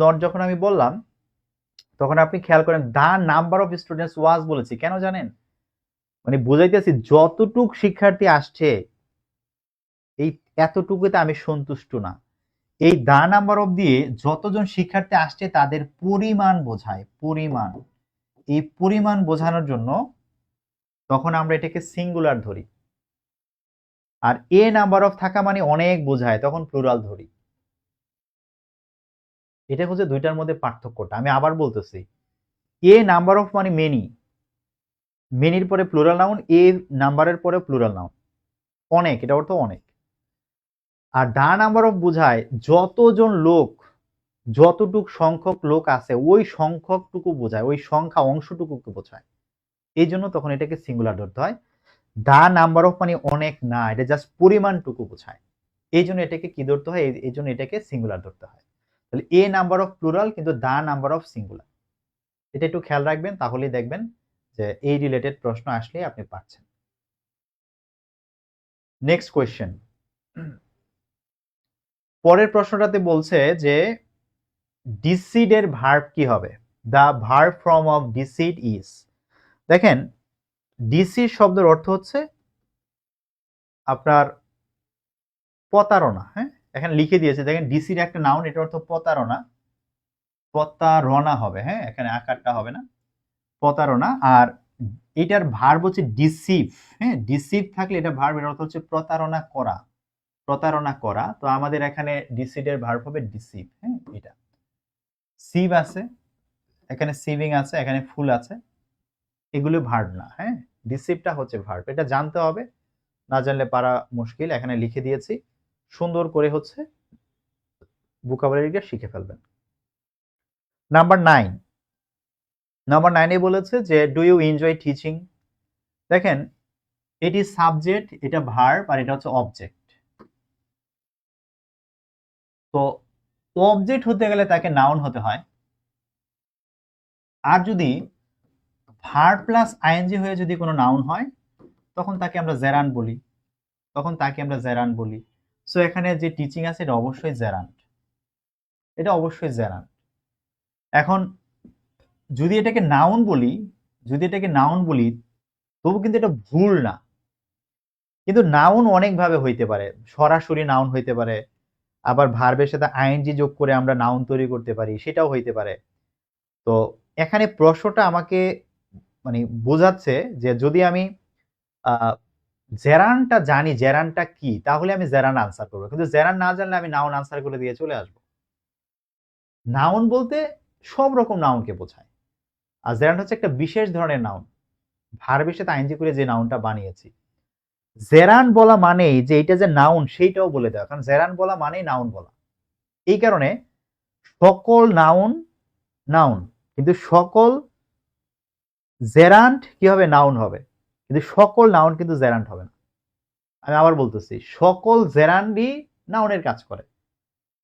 not যখন আমি বললাম, তখন আপনি খেয়াল করেন the number of students was বলেছি, কেন জানেন? মানে বুঝাইতেছি যতটুক শিক্ষার্থী আসছে এই এতটুকুতে আমি সন্তুষ্ট না। এই the number of দিয়ে যতজন শিক্ষার্থী আসছে তাদের পরিমাণ বোঝায়, পরিমাণ। এই পরিমাণ বোঝানোর জন্য তখন আমরা এটাকে সিঙ্গুলার ধরি, আর এ নাম্বার অফ থাকা মানে অনেক বোঝায়, তখন প্লুরাল ধরি। এটা হচ্ছে দুইটার মধ্যে পার্থক্যটা। আমি আবার বলতেছি, এ নাম্বার অফ মানে মেনি, মেনির পরে প্লুরাল নাউন, এ নাম্বারের পরে প্লুরাল নাউন, অনেক, এটা অর্থ অনেক। আর দা নাম্বার অফ বোঝায় যতজন লোক, যতটুক সংখ্যক লোক আছে ওই সংখ্যকটুকু বোঝায়, ওই সংখ্যা অংশটুকুকে বোঝায়, এই জন্য তখন এটাকে সিঙ্গুলার ধরতে হয়। দা নাম্বার অফ মানে অনেক না, এটা জাস্ট পরিমাণটুকু বোঝায়, এই জন্য এটাকে কি ধরতে হয়, এই জন্য এটাকে সিঙ্গুলার ধরতে হয়। তাহলে এ নাম্বার অফ প্লুরাল, কিন্তু দা নাম্বার অফ সিঙ্গুলার, এটা একটু খেয়াল রাখবেন, তাহলেই দেখবেন যে এই রিলেটেড প্রশ্ন আসলে আপনি পাচ্ছেন। নেক্সট কোয়েশ্চেন, পরের প্রশ্নটাতে বলছে যে ডিসিড এর ভার্ব কি হবে? The verb form of decide is, দেখেন ডিসিড শব্দের অর্থ হচ্ছে আপনার প্রতারণা। হ্যাঁ, এখানে লিখে দিয়েছে, দেখেন ডিসিড একটা নাউন, এটা অর্থ প্রতারণা, প্রতারণা হবে। হ্যাঁ, এখানে আকারটা হবে না, প্রতারণা। আর এটার ভার্ব হচ্ছে ডিসিভ। হ্যাঁ, ডিসিভ থাকলে এটা ভার্ব, এর অর্থ হচ্ছে প্রতারণা করা, প্রতারণা করা। তো আমাদের এখানে ডিসিডের ভার্ব হবে ডিসিভ। হ্যাঁ, এটা সিভ আছে, এখানে সিভিং আছে, এখানে ফুল আছে, এগুলো ভার্ব না। হ্যাঁ, ডিসিভটা হচ্ছে ভার্ব, এটা জানতে হবে, না জানলে পারা মুশকিল। এখানে লিখে দিয়েছি, সুন্দর করে হচ্ছে ভোকাবুলারিটা শিখে ফেলবেন। নাম্বার 9, নাম্বার 9 এ বলেছে যে ডু ইউ এনজয় টিচিং। দেখেন এটি সাবজেক্ট, এটা ভার্ব, আর এটা হচ্ছে অবজেক্ট। তো অবজেক্ট হতে গেলে তাকে নাউন হতে হয়, আর যদি ভার্ব প্লাস আইএনজি হয়ে যদি কোনো নাউন হয় তখন তাকে আমরা জেরান্ট বলি, তখন তাকে আমরা জেরান্ট বলি। সো এখানে যে টিচিং আছে এটা অবশ্যই জেরান্ট, এটা অবশ্যই জেরান্ট। এখন যদি এটাকে নাউন বলি, যদি এটাকে নাউন বলি তবু কিন্তু এটা ভুল না, কিন্তু নাউন অনেক ভাবে হইতে পারে, সরাসরি নাউন হইতে পারে, আবার ভার্বের সাথে আইএনজি যোগ করে আমরা নাউন তৈরি করতে পারি, সেটাও হইতে পারে। তো এখানে প্রশ্নটা আমাকে মানে বোঝাচ্ছে যে যদি আমি জেরানটা জানি, জেরানটা কি, তাহলে আমি জেরান আনসার করবো, কিন্তু জেরান না জানলে আমি নাউন আনসার করে দিয়ে চলে আসবো। নাউন বলতে সব রকম নাউনকে বোঝায়, আর জেরান হচ্ছে একটা বিশেষ ধরনের নাউন, ভার্বের সাথে আইএনজি করে যে নাউনটা বানিয়েছি। জেরান বলা মানেই যে এটা যে নাউন সেইটাও বলে দেওয়া, কারণ জেরান বলা মানেই নাউন বলা। এই কারণে সকল নাউন নাউন, কিন্তু সকল জেরান্ট কি হবে, নাউন হবে, কিন্তু সকল নাউন কিন্তু জেরান্ট হবে না। আমি আবার বলতেছি, সকল জেরান্ডই নাউনের কাজ করে,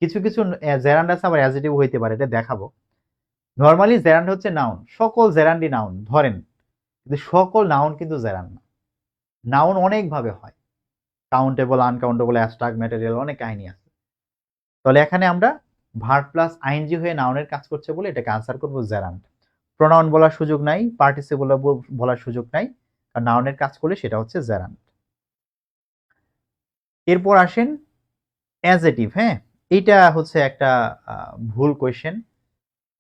কিছু কিছু জেরান্ড আছে আবার অ্যাডজেক্টিভ হইতে পারে, এটা দেখাবো। নরমালি জেরান্ড হচ্ছে নাউন, সকল জেরান্ডই নাউন ধরেন, কিন্তু সকল নাউন কিন্তু জেরান্ড না। নাউন অনেক ভাবে হয়, কাউন্টেবল, আনকাউন্টেবল, অ্যাবস্ট্রাক্ট, ম্যাটেরিয়াল, অনেক কাহিনী আছে। তাহলে এখানে আমরা ভার্ব প্লাস আইএনজি হয়ে নাউনের কাজ করছে বলে এটাকে আনসার করব জেরান্ড। প্রোনাউন বলার সুযোগ নাই, পার্টিসিপল বলার সুযোগ নাই, আর নাউনের কাজ করলে সেটা হচ্ছে জেরান্ড। এরপর আসেন অ্যাডজেটিভ। হ্যাঁ, এইটা হচ্ছে একটা ভুল কোয়েশ্চেন।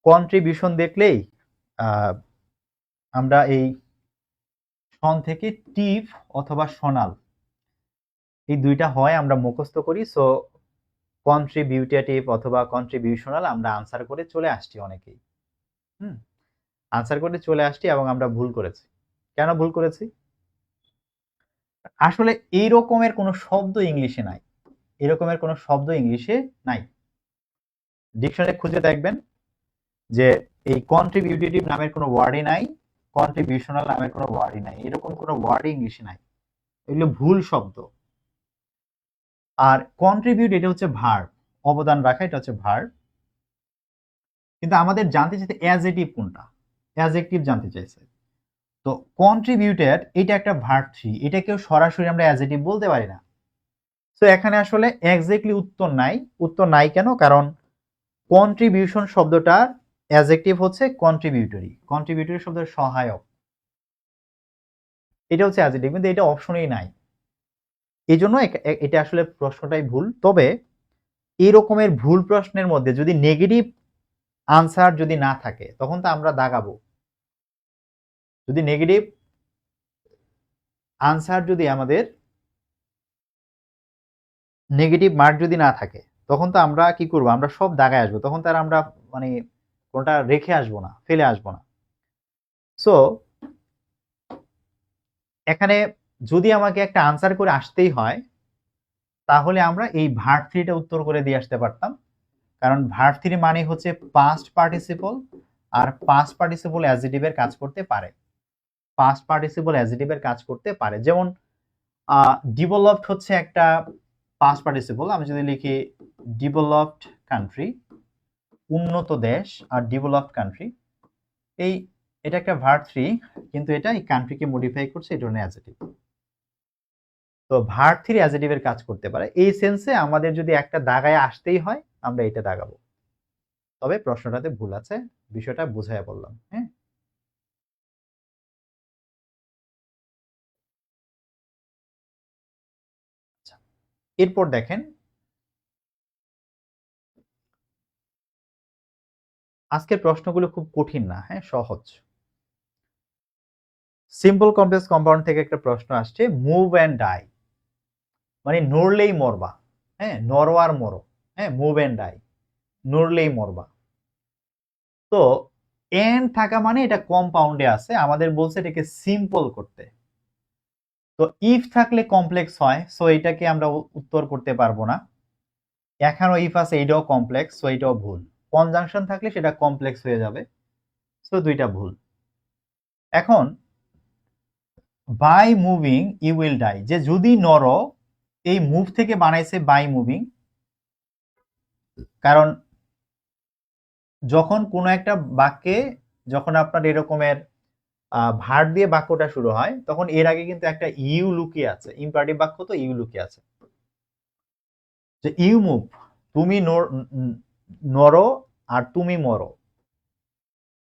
কন্ট্রিবিউশন দেখলেই আমরা এই শন থেকে টিভ অথবা সোনাল, এই দুইটা হয় আমরা মুখস্থ করি। সো কন্ট্রিবিউটেটিভ অথবা কন্ট্রিবিউশনাল আমরা আনসার করে চলে আসছি অনেকেই। আনসার করে চলে আসছি এবং আমরা ভুল করেছি। কেন ভুল করেছি? আসলে এই রকমের কোনো শব্দ ইংলিশে নাই, এরকমের কোনো শব্দ ইংলিশে নাই। ডিকশনারি খুঁজে দেখবেন যে এই কন্ট্রিবিউটেটিভ নামের কোনো ওয়ার্ডই নাই, কন্ট্রিবিউশনাল নামের কোনো ওয়ার্ডই নাই, এরকম কোনো ওয়ার্ডই ইংলিশে নাই, এগুলো ভুল শব্দ। আর কন্ট্রিবিউট এটা হচ্ছে ভার্ব, অবদান রাখা, এটা হচ্ছে ভার্ব। কিন্তু আমাদের জানতে চাইছে অ্যাডজেক্টিভ কোনটা, অ্যাডজেক্টিভ জানতে চাইছে। তো কন্ট্রিবিউটেড এটা একটা ভার্ব থ্রি, এটাকেও সরাসরি আমরা অ্যাডজেক্টিভ বলতে পারি না। তো এখানে আসলে এক্স্যাক্টলি উত্তর নাই। উত্তর নাই কেন? কারণ কন্ট্রিবিউশন শব্দটার অ্যাডজেক্টিভ হচ্ছে কন্ট্রিবিউটরি, কন্ট্রিবিউটরি শব্দের সহায়ক, এটা হচ্ছে অ্যাডজেক্টিভ, কিন্তু এটা অপশনেই নাই। এই জন্য এটা আসলে প্রশ্নটাই ভুল। তবে এই রকমের ভুল প্রশ্নের মধ্যে যদি নেগেটিভ আনসার যদি না থাকে তখন তো আমরা দাগাবো। যদি নেগেটিভ আনসার যদি আমাদের নেগেটিভ মার্ক যদি না থাকে তখন তো আমরা কি করবো, আমরা সব দাগায় আসবো, তখন তো আর আমরা মানে কোনটা রেখে আসবো না, ফেলে আসবো না। সো এখানে যদি আমাকে একটা আনসার করে আসতেই হয় তাহলে আমরা এই ভার্ব থ্রিটা উত্তর করে দিয়ে আসতে পারতাম, কারণ ভার্ব থ্রি মানে হচ্ছে পাস্ট পার্টিসিপল, আর পাস্ট পার্টিসিপল অ্যাডজেক্টিভের কাজ করতে পারে, পাস্ট পার্টিসিপল অ্যাডজেক্টিভের কাজ করতে পারে। যেমন ডেভেলপড হচ্ছে একটা পাস্ট পার্টিসিপল, আমি যদি লিখি ডেভেলপড কান্ট্রি, উন্নত দেশ, আর ডেভেলপড কান্ট্রি, এটা একটা ভার্ব থ্রি, কিন্তু এটা এই কান্ট্রিকে মডিফাই করছে, এটা হলো অ্যাডজেক্টিভ। তো ভার্ব থ্রি অ্যাডজেক্টিভের কাজ করতে পারে। এই সেন্সে আমাদের যদি একটা দাগায় আসতেই হয় আমরা এটা দাগাবো। তবে প্রশ্নটাতে ভুল আছে, বিষয়টা বুঝাইয়া বললাম। হ্যাঁ, এরপর দেখেন আজকের প্রশ্নগুলো খুব কঠিন না, হ্যাঁ সহজ। সিম্পল কমপ্লেক্স কম্পাউন্ড থেকে একটা প্রশ্ন আসছে, মুভ অ্যান্ড ডাই মানে নড়লেই মরবা। হ্যাঁ, নরওয়ার মরো, হ্যাঁ, মুভ অ্যান্ড ডাই, নড়লেই মরবা। তো এন্ড থাকা মানে এটা কম্পাউন্ডে আছে, আমাদের বলছে এটাকে সিম্পল করতে। তো ইফ থাকলে কমপ্লেক্স হয়, সো এটাকে আমরা উত্তর করতে পারবো না। এখানেও ইফ আছে, এটাও কমপ্লেক্স, সো এটাও ভুল। কনজাংশন থাকলে সেটা কমপ্লেক্স হয়ে যাবে, সো দুইটা ভুল। এখন by moving you will die, যে যদি নরো, এই মুভ থেকে বানাইছে বাই মুভিং, কারণ যখন কোনো একটা বাক্যে যখন আপনার এরকমের ভার্ব দিয়ে বাক্যটা শুরু হয় তখন এর আগে কিন্তু একটা ইউ লুকিয়ে আছে, ইম্পারেটিভ বাক্য তো ইউ লুকিয়ে আছে। যে ইউ মুভ, তুমি নরো আর তুমি মরো,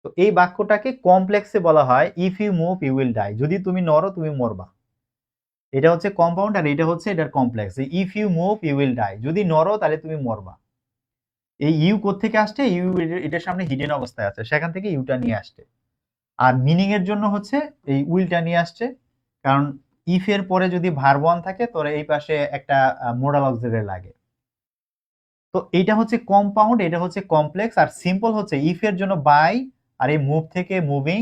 তো এই বাক্যটাকে কমপ্লেক্সে বলা হয় if you move you will die, যদি তুমি নরো তুমি মরবা। এটা হচ্ছে কম্পাউন্ড আর এটা হচ্ছে এটার complex, if you move you will die, যদি নরো তাহলে তুমি মরবা। এই ইউ কোত্থেকে আসছে, ইউ এটার সামনে হিডেন অবস্থায় আছে, সেখান থেকে ইউটা নিয়ে আসছে। আর মিনিং এর জন্য হচ্ছে এই উইলটা নিয়ে আসছে, কারণ ইফ এর পরে যদি ভার্ব ওয়ান থাকে তোর এই পাশে একটা মোডাল অক্সিলারি লাগে। তো এইটা হচ্ছে কম্পাউন্ড, এটা হচ্ছে কমপ্লেক্স, আর সিম্পল হচ্ছে ইফ এর জন্য বাই, আর এই মুভ থেকে মুভিং,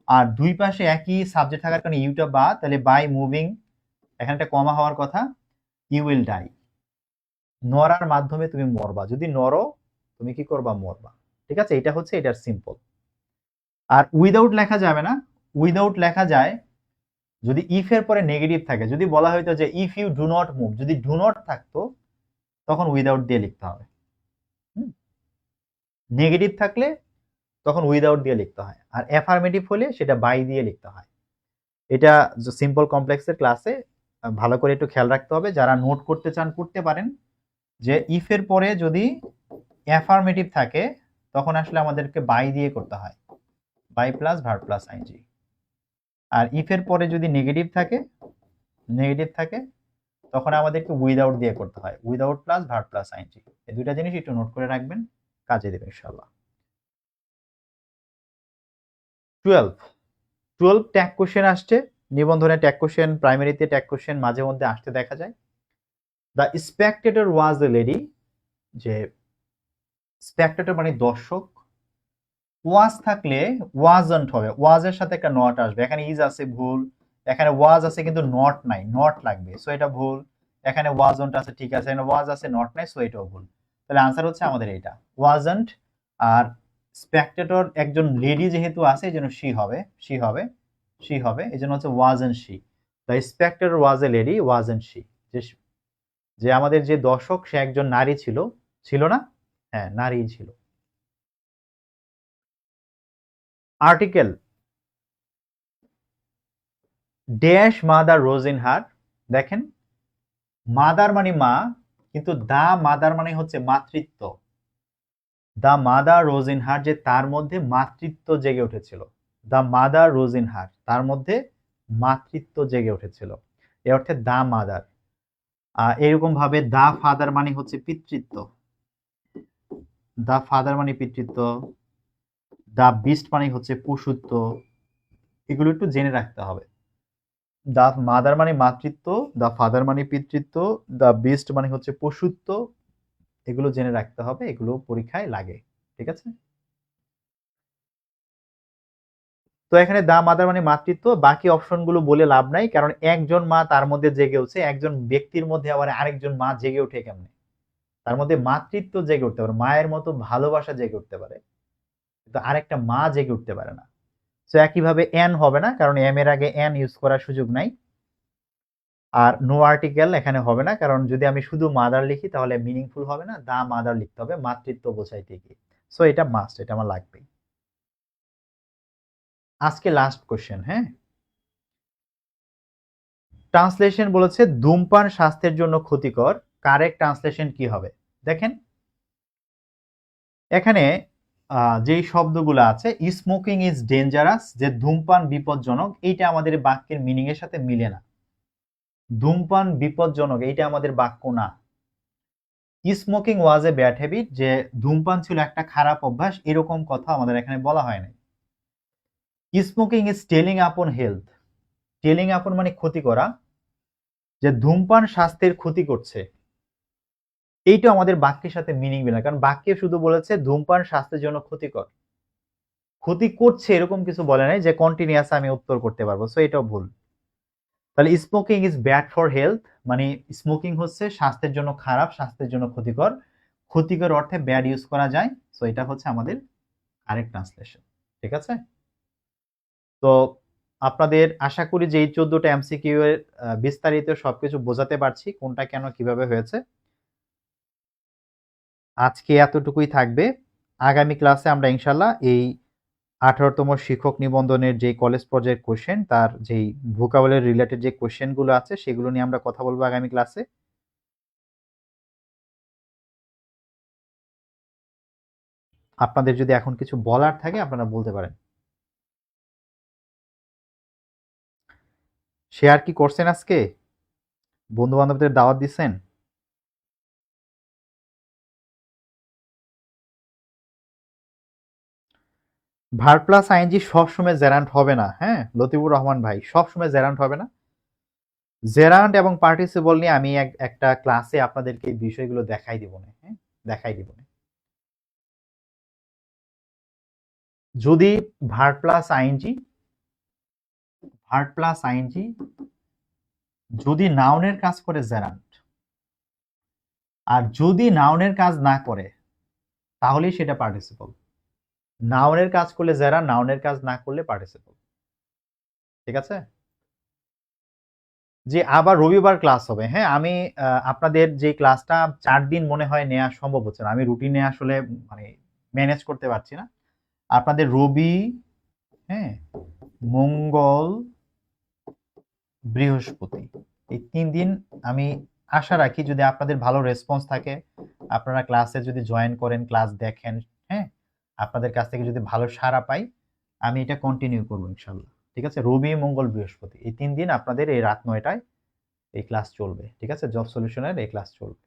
আর দুই পাশে একই সাবজেক্ট থাকার কারণে ইউটা বা, তাহলে বাই মুভিং, এখানে একটা কমা হওয়ার কথা, ইউ উইল ডাই, নড়ার মাধ্যমে তুমি মরবা, যদি নড়ো তুমি কি করবা, মরবা। ঠিক আছে, এটা হচ্ছে এটার সিম্পল। আর উইদাউট লেখা যাবে না, উইদাউট লেখা যায় যদি ইফ এর পরে নেগেটিভ থাকে, যদি বলা হয়তো যে if you do not move, যদি ডু নট থাকতো তখন উইদাউট দিয়ে লিখতে হবে। নেগেটিভ থাকলে তখন উইদাউট দিয়ে লিখতে হয়, আর অ্যাফার্মেটিভ হলে সেটা বাই দিয়ে লিখতে হয়। এটা সিম্পল কমপ্লেক্সের ক্লাসে ভালো করে একটু খেয়াল রাখতে হবে, যারা নোট করতে চান করতে পারেন, যে ইফ এর পরে যদি অ্যাফার্মেটিভ থাকে তখন আসলে আমাদেরকে বাই দিয়ে করতে হয়, by plus verb plus ING. আর ইফ এর পরে যদি নেগেটিভ থাকে তখন আমাদেরকে উইদাউট দিয়ে করতে হয়, without plus verb plus ING. এই দুইটা জিনিস একটু নোট করে রাখবেন, কাজে দেবে ইনশাআল্লাহ। 12 ট্যাগ কোশ্চেন আসছে, নিবন্ধনে ট্যাগ কোশ্চেন, প্রাইমারিতে ট্যাগ কোশ্চেন মাঝে মধ্যে আসতে দেখা যায়। The spectator was a lady, যে স্পেক্টেটর মানে দর্শক, ওয়াজ থাকলে ওয়াজন্ট হবে, ওয়াজের সাথে একটা নট আসবে, এখানে ইজ আছে ভুল, এখানে ওয়াজ আছে কিন্তু নট নাই, নট লাগবে, সো এটা ভুল। এখানে ওয়াজন্ট আছে, ঠিক আছে, এখানে ওয়াজ আছে নট নাই, সো এটাও ভুল। তাহলে আনসার হচ্ছে আমাদের এটা ওয়াজন্ট। আর স্পেক্টেটর একজন লেডি যেহেতু আছে এই জন্য শি হবে, এই জন্য হচ্ছে wasn't she. The spectator was a lady, wasn't she, যে আমাদের যে দর্শক সে একজন নারী ছিল, ছিল না? হ্যাঁ, নারী ছিল। Article dash mother rose in her, দেখেন মাদার মানে মা, কিন্তু দা মাদার মানে হচ্ছে মাতৃত্ব, দা মাদার রোজ ইন হার, যে তার মধ্যে মাতৃত্ব জেগে উঠেছিল, দা মাদার রোজ ইন হার, তার মধ্যে মাতৃত্ব জেগে উঠেছিল, এ অর্থে দা মাদার। এরকম ভাবে দা ফাদার মানে হচ্ছে পিতৃত্ব, দা ফাদার মানে পিতৃত্ব, দা বিস্ট মানে হচ্ছে পশুত্ব, এগুলো একটু জেনে রাখতে হবে। দা মাদার মানে মাতৃত্ব, দা ফাদার মানে পিতৃত্ব, দা বিস্ট মানে হচ্ছে পশুত্ব, এগুলো জেনে রাখতে হবে, এগুলো পরীক্ষায় লাগে। ঠিক আছে, তো এখানে দা মাদার মানে মাতৃত্ব, বাকি অপশনগুলো বলে লাভ নাই, কারণ একজন মা তার মধ্যে জেগে উঠছে, একজন ব্যক্তির মধ্যে আবার আরেকজন মা জেগে উঠে কেমনে, তার মধ্যে মাতৃত্ব জেগে উঠতে পারে, মায়ের মতো ভালোবাসা জেগে উঠতে পারে, কিন্তু আরেকটা মা জেগে উঠতে পারে না। তো একইভাবে এন হবে না, কারণ এম এর আগে এন ইউজ করার সুযোগ নাই। আর নো আর্টিকেল এখানে হবে না, কারণ যদি আমি শুধু মাদার লিখি তাহলে মিনিংফুল হবে না, দা মাদার লিখতে হবে, মাতৃত্ব বোঝাইতে গিয়ে। সো এটা মাস্ট, এটা আমার লাগবেই। আজকে লাস্ট কোশ্চেন, হ্যাঁ। ট্রান্সলেশন বলেছে ধূমপান স্বাস্থ্যের জন্য ক্ষতিকর, কারেক্ট ট্রান্সলেশন কি হবে? দেখেন এখানে যেই শব্দগুলো আছে, স্মোকিং ইজ ডেঞ্জারাস, যে ধূমপান বিপজ্জনক, এইটা আমাদের বাক্যের মিনিং এর সাথে মিলে না। ধূমপান বিপজ্জনক এইটা আমাদের বাক্য না। Smoking was a bad habit, যে ধূমপান ছিল একটা খারাপ অভ্যাস, এরকম কথা আমাদের এখানে বলা হয় না। স্মোকিং ইজ টেলিং আপন হেলথ, টেলিং আপন মানে ক্ষতি করা, যে ধূমপান স্বাস্থ্যের ক্ষতি করছে, এইটা আমাদের বাক্যের সাথে মিনিং মিলে না, কারণ বাক্যে শুধু বলেছে ধূমপান স্বাস্থ্যের জন্য ক্ষতিকর, ক্ষতি করছে এরকম কিছু বলে নাই যে কন্টিনিউয়াস আমি উত্তর করতে পারবো, সো এটাও ভুল। তাহলে smoking is bad for health, মানে স্মোকিং হচ্ছে স্বাস্থ্যের জন্য খারাপ, স্বাস্থ্যের জন্য ক্ষতিকর, ক্ষতিকর অর্থে ব্যাড ইউজ করা যায়, সো এটা হচ্ছে আমাদের কারেক্ট ট্রান্সলেশন। ঠিক আছে, তো আপনাদের আশা করি যে এই 14টা এমসিকিউ এর বিস্তারিত সবকিছু বোঝাতে পারছি, কোনটা কেন কিভাবে হয়েছে। আজকে এতটুকুই থাকবে, আগামী ক্লাসে আমরা ইনশাল্লাহ এই 18তম শিক্ষক নিবন্ধনের যে কলেজ পর্যায়ের কোশ্চেন, তার যেই ভোকাবুলারি রিলেটেড যে কোশ্চেনগুলো আছে সেগুলো নিয়ে আমরা কথা বলবো আগামী ক্লাসে। আপনাদের যদি এখন কিছু বলার থাকে আপনারা বলতে পারেন। শেয়ার কি করছেন, আজকে বন্ধু বান্ধবদের দাওয়াত দিচ্ছেন? ভার প্লাস আইএনজি সবসময় জেরান্ট হবে না, হ্যাঁ লতিফুর রহমান ভাই, সবসময় জেরান্ট হবে না। জেরান্ড এবং পার্টিসিপল নিয়ে আমি একটা ক্লাসে আপনাদেরকে এই বিষয়গুলো দেখাই দিব না, হ্যাঁ, দেখাই দিব না। যদি verb plus ING, verb plus ING যদি নাউনের কাজ করে জেরান্ড, আর যদি নাউনের কাজ না করে তাহলেই সেটা পার্টিসিপল। নাউনের কাজ করলে জেরান্ড, নাউনের কাজ না করলে পার্টিসিপল। ঠিক আছে? যে আবার রবিবার ক্লাস হবে, হ্যাঁ, আমি আপনাদের যে ক্লাসটা 4 দিন মনে হয় নেওয়া সম্ভব হচ্ছে না, আমি রুটিনে আসলে মানে ম্যানেজ করতে পারছি না। আপনাদের রবি, হ্যাঁ, মঙ্গল, বৃহস্পতি, এই 3 দিন আমি আশা রাখি যদি আপনাদের ভালো রেসপন্স থাকে, আপনারা ক্লাসে যদি জয়েন করেন, ক্লাস দেখেন, হ্যাঁ, আপনাদের কাছ থেকে যদি ভালো সাড়া পাই, আমি এটা কন্টিনিউ করবো ইনশাল্লাহ। ঠিক আছে? রবি, মঙ্গল, বৃহস্পতি এই 3 দিন আপনাদের এই রাত 9টায় এই ক্লাস চলবে। ঠিক আছে? জব সলিউশনের এই ক্লাস চলবে।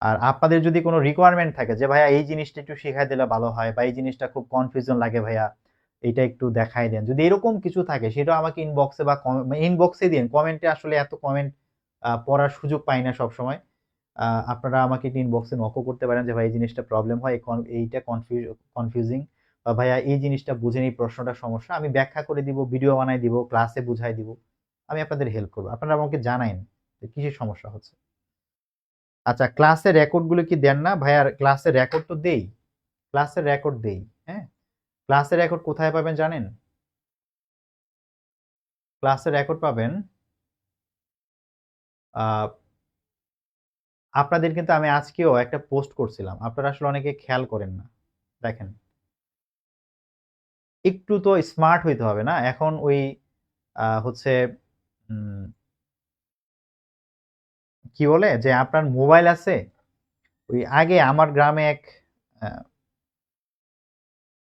আর আপনাদের যদি কোনো রিকোয়ারমেন্ট থাকে যে ভাইয়া এই জিনিসটা একটু শিখাই দিলে ভালো হয়, বা এই জিনিসটা খুব কনফিউশন লাগে ভাইয়া, এটা একটু দেখাই দেন, যদি এরকম কিছু থাকে সেটা আমাকে ইনবক্সে বা ইনবক্সে দিন। কমেন্টে আসলে এত কমেন্ট পড়ার সুযোগ পাই না সব সময়। আপনারা আমাকে একটু ইনবক্সে নকও করতে পারেন যে ভাই এই জিনিসটা প্রবলেম হয়, এইটা কনফিউজিং, বা ভাইয়া এই জিনিসটা বুঝেন, এই প্রশ্নটা সমস্যা, আমি ব্যাখ্যা করে দিব, ভিডিও বানাই দিব, ক্লাসে বুঝাই দিব, আমি আপনাদের হেল্প করবো। আপনারা আমাকে জানাইন যে কিসের সমস্যা হচ্ছে। আচ্ছা, ক্লাসের রেকর্ড গুলো কি দেন না ভাইয়া? ক্লাসের রেকর্ড তো দেই, ক্লাসের রেকর্ড দেই, হ্যাঁ। ক্লাসের রেকর্ড কোথায় পাবেন জানেন? ক্লাসের রেকর্ড পাবেন আপনাদের, কিন্তু আমি আজকেও একটা পোস্ট করছিলাম, আপনারা আসলে অনেকে খেয়াল করেন না। দেখেন, একটু তো স্মার্ট হইতে হবে না এখন? ওই হচ্ছে কি বলে যে আপনার মোবাইল আছে, ওই আগে আমার গ্রামে আহ,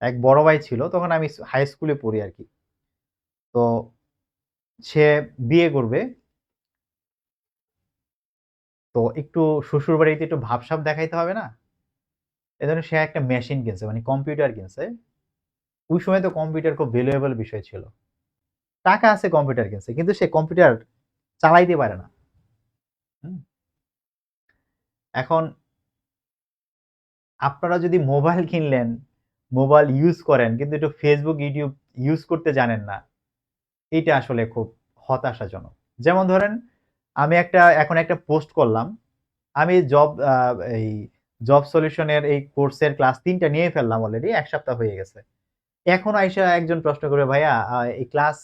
এক বড় ভাই ছিল, তখন আমি হাই স্কুলে পড়ি আর কি। তো সে বিয়ে করবে, তো একটু শ্বশুর বাড়িতে একটু ভাবসাব দেখাইতে হবে না, এজন্য সে একটা মেশিন কিনছে, মানে কম্পিউটার কিনছে। ওই সময় তো কম্পিউটার খুব ভ্যালুয়েবল বিষয় ছিল, টাকা আছে কম্পিউটার কিনছে, কিন্তু সে কম্পিউটার চালাইতে পারে না। হুম। এখন আপনারা যদি মোবাইল কিনলেন, মোবাইল ইউজ করেন, কিন্তু একটু ফেসবুক, ইউটিউব ইউজ করতে জানেন না, এটা আসলে খুব হতাশাজনক। যেমন ধরেন, আমি এখন একটা পোস্ট করলাম, আমি এই জব সলিউশনের এই কোর্সের ক্লাস 3টা নিয়ে ফেললাম, অলরেডি 1 সপ্তাহ হয়ে গেছে। এখন আইসা একজন প্রশ্ন করবে, ভাইয়া এই ক্লাস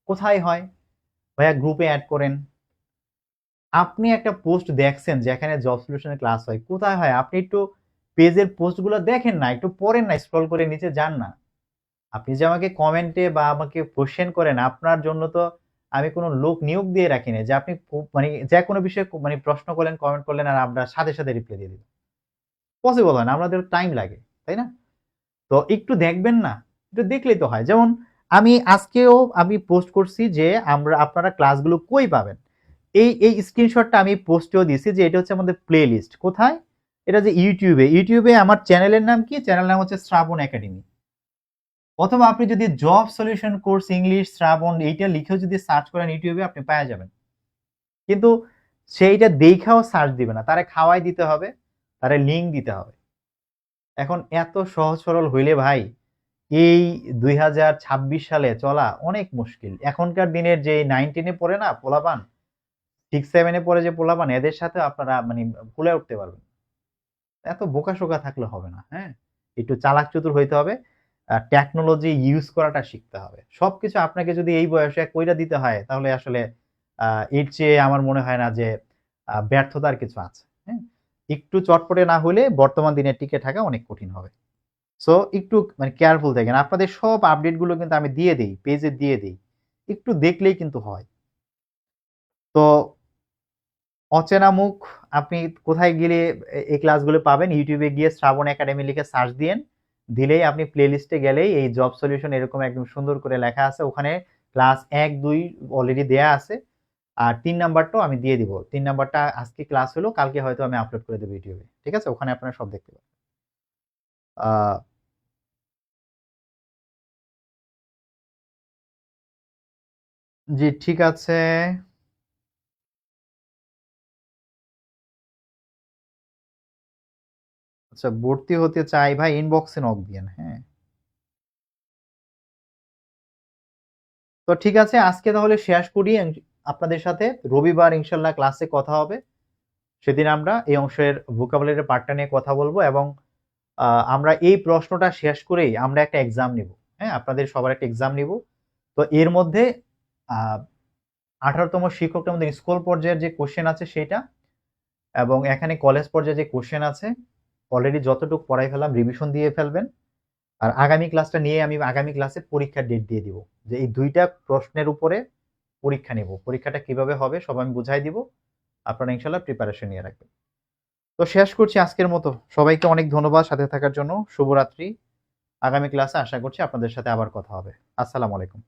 কোথায় হয়, ভাইয়া গ্রুপে অ্যাড করেন। আপনি একটা পোস্ট দেখছেন যেখানে জব সলিউশনের ক্লাস হয়, কোথায় হয়? আপনি একটু পেজের পোস্টগুলো দেখেন না, একটু পড়েন না, স্ক্রল করে নিচে যান না। আপনি যে আমাকে কমেন্টে বা আমাকে কোশ্চেন করেন, আপনার জন্য তো আমি কোনো লোক নিয়োগ দিয়ে রাখি না যে আপনি মানে যে কোনো বিষয়ে মানে প্রশ্ন করলেন, কমেন্ট করলেন, আর আমরা সাথে সাথে রিপ্লাই দিয়ে দিলাম। পসিবল হয় না, আমাদের টাইম লাগে, তাই না? তো একটু দেখবেন না, একটু দেখলেই তো হয়। যেমন আজকেও আমি পোস্ট করছি যে আপনারা ক্লাসগুলো কই পাবেন, এই স্ক্রিনশটটা আমি পোস্টেও দিয়েছি, যে এটা হচ্ছে আমাদের প্লে লিস্ট। কোথায়? এটা যে ইউটিউবে আমার চ্যানেলের নাম কি? চ্যানেল নাম হচ্ছে শ্রাবণ একাডেমি। অথবা আপনি যদি জব সলিউশন কোর্স ইংলিশ শ্রাবণ এইটা লিখেও যদি সার্চ করেন ইউটিউবে, আপনি পাওয়া যাবেন। কিন্তু সেইটা দেখাও সার্চ দিবে না, তারে খাওয়াই দিতে হবে, তারে লিঙ্ক দিতে হবে। এখন এত সহজ সরল হইলে ভাই, এই 2026 সালে চলা অনেক মুশকিল। এখনকার দিনের যে 9-10-এ পড়ে না পোলাপান, 6-7-এ পড়ে যে পোলাপান, এদের সাথে আপনারা মানে ভুলে উঠতে পারবেন। এত বোকাশোকা থাকলে হবে না, হ্যাঁ, একটু চালাক চতুর হইতে হবে, টেকনোলজি ইউজ করাটা শিখতে হবে। সবকিছু আপনাকে যদি এই বয়সে কইরা দিতে হয়, তাহলে আসলে এর চেয়ে আমার মনে হয় না যে ব্যর্থতার কিছু আছে, হ্যাঁ। একটু চটপটে না হলে বর্তমান দিনে টিকে থাকা অনেক কঠিন হবে। সো একটু মানে কেয়ারফুল থাকেন, আপনাদের সব আপডেট গুলো কিন্তু আমি দিয়ে দিই, পেজে দিয়ে দিই, একটু দেখলেই কিন্তু হয়। তো অচেনা মুখ, আপনি কোথায় গেলে এই ক্লাসগুলো পাবেন? ইউটিউবে গিয়ে শ্রাবণ একাডেমি লিখে সার্চ দিয়েন, দিলেই আপনি প্লে লিস্টে গেলেই এই জব সলিউশন এরকম একদম সুন্দর করে লেখা আছে, ওখানে ক্লাস 1-2 অলরেডি দেয়া আছে, আর 3 নাম্বারটাও আমি দিয়ে দিব। 3 নাম্বারটা আজকে ক্লাস হলো, কালকে হয়তো আমি আপলোড করে দেবো ইউটিউবে। ঠিক আছে? ওখানে আপনারা সব দেখতে পাবেন। আহ, জি, ঠিক আছে। আচ্ছা, ভর্তি হতে চাই ভাই, ইনবক্সে নক দিয়েন। হ্যাঁ, তো ঠিক আছে, আজকে তাহলে শেষ করি। আপনাদের সাথে রবিবার ইনশাল্লাহ ক্লাসে কথা হবে। সেদিন আমরা এই অংশের ভোকাবুলারি পার্টটা নিয়ে কথা বলবো এবং আমরা এই প্রশ্নটা শেষ করেই আমরা একটা এক্সাম নিব। হ্যাঁ, আপনাদের সবার একটা এক্সাম নিব। তো এর মধ্যে 18তম শিক্ষকদের মধ্যে স্কুল পর্যায়ের যে কোশ্চেন আছে সেটা, এবং এখানে কলেজ পর্যায়ে যে কোশ্চেন আছে অলরেডি যতটুকু পড়াই ফেললাম রিভিশন দিয়ে ফেলবেন। আর আগামী ক্লাসটা নিয়ে আমি আগামী ক্লাসে পরীক্ষার ডেট দিয়ে দিব, যে এই দুইটা প্রশ্নের উপরে পরীক্ষা নিব। পরীক্ষাটা কিভাবে হবে সব আমি বুঝাই দিব, আপনারা ইনশাল্লাহ প্রিপারেশন নিয়ে রাখবেন। তো শেষ করছি আজকের মতো। সবাইকে অনেক ধন্যবাদ সাথে থাকার জন্য। শুভরাত্রি। আগামী ক্লাসে আশা করছি আপনাদের সাথে আবার কথা হবে। আসসালামু আলাইকুম।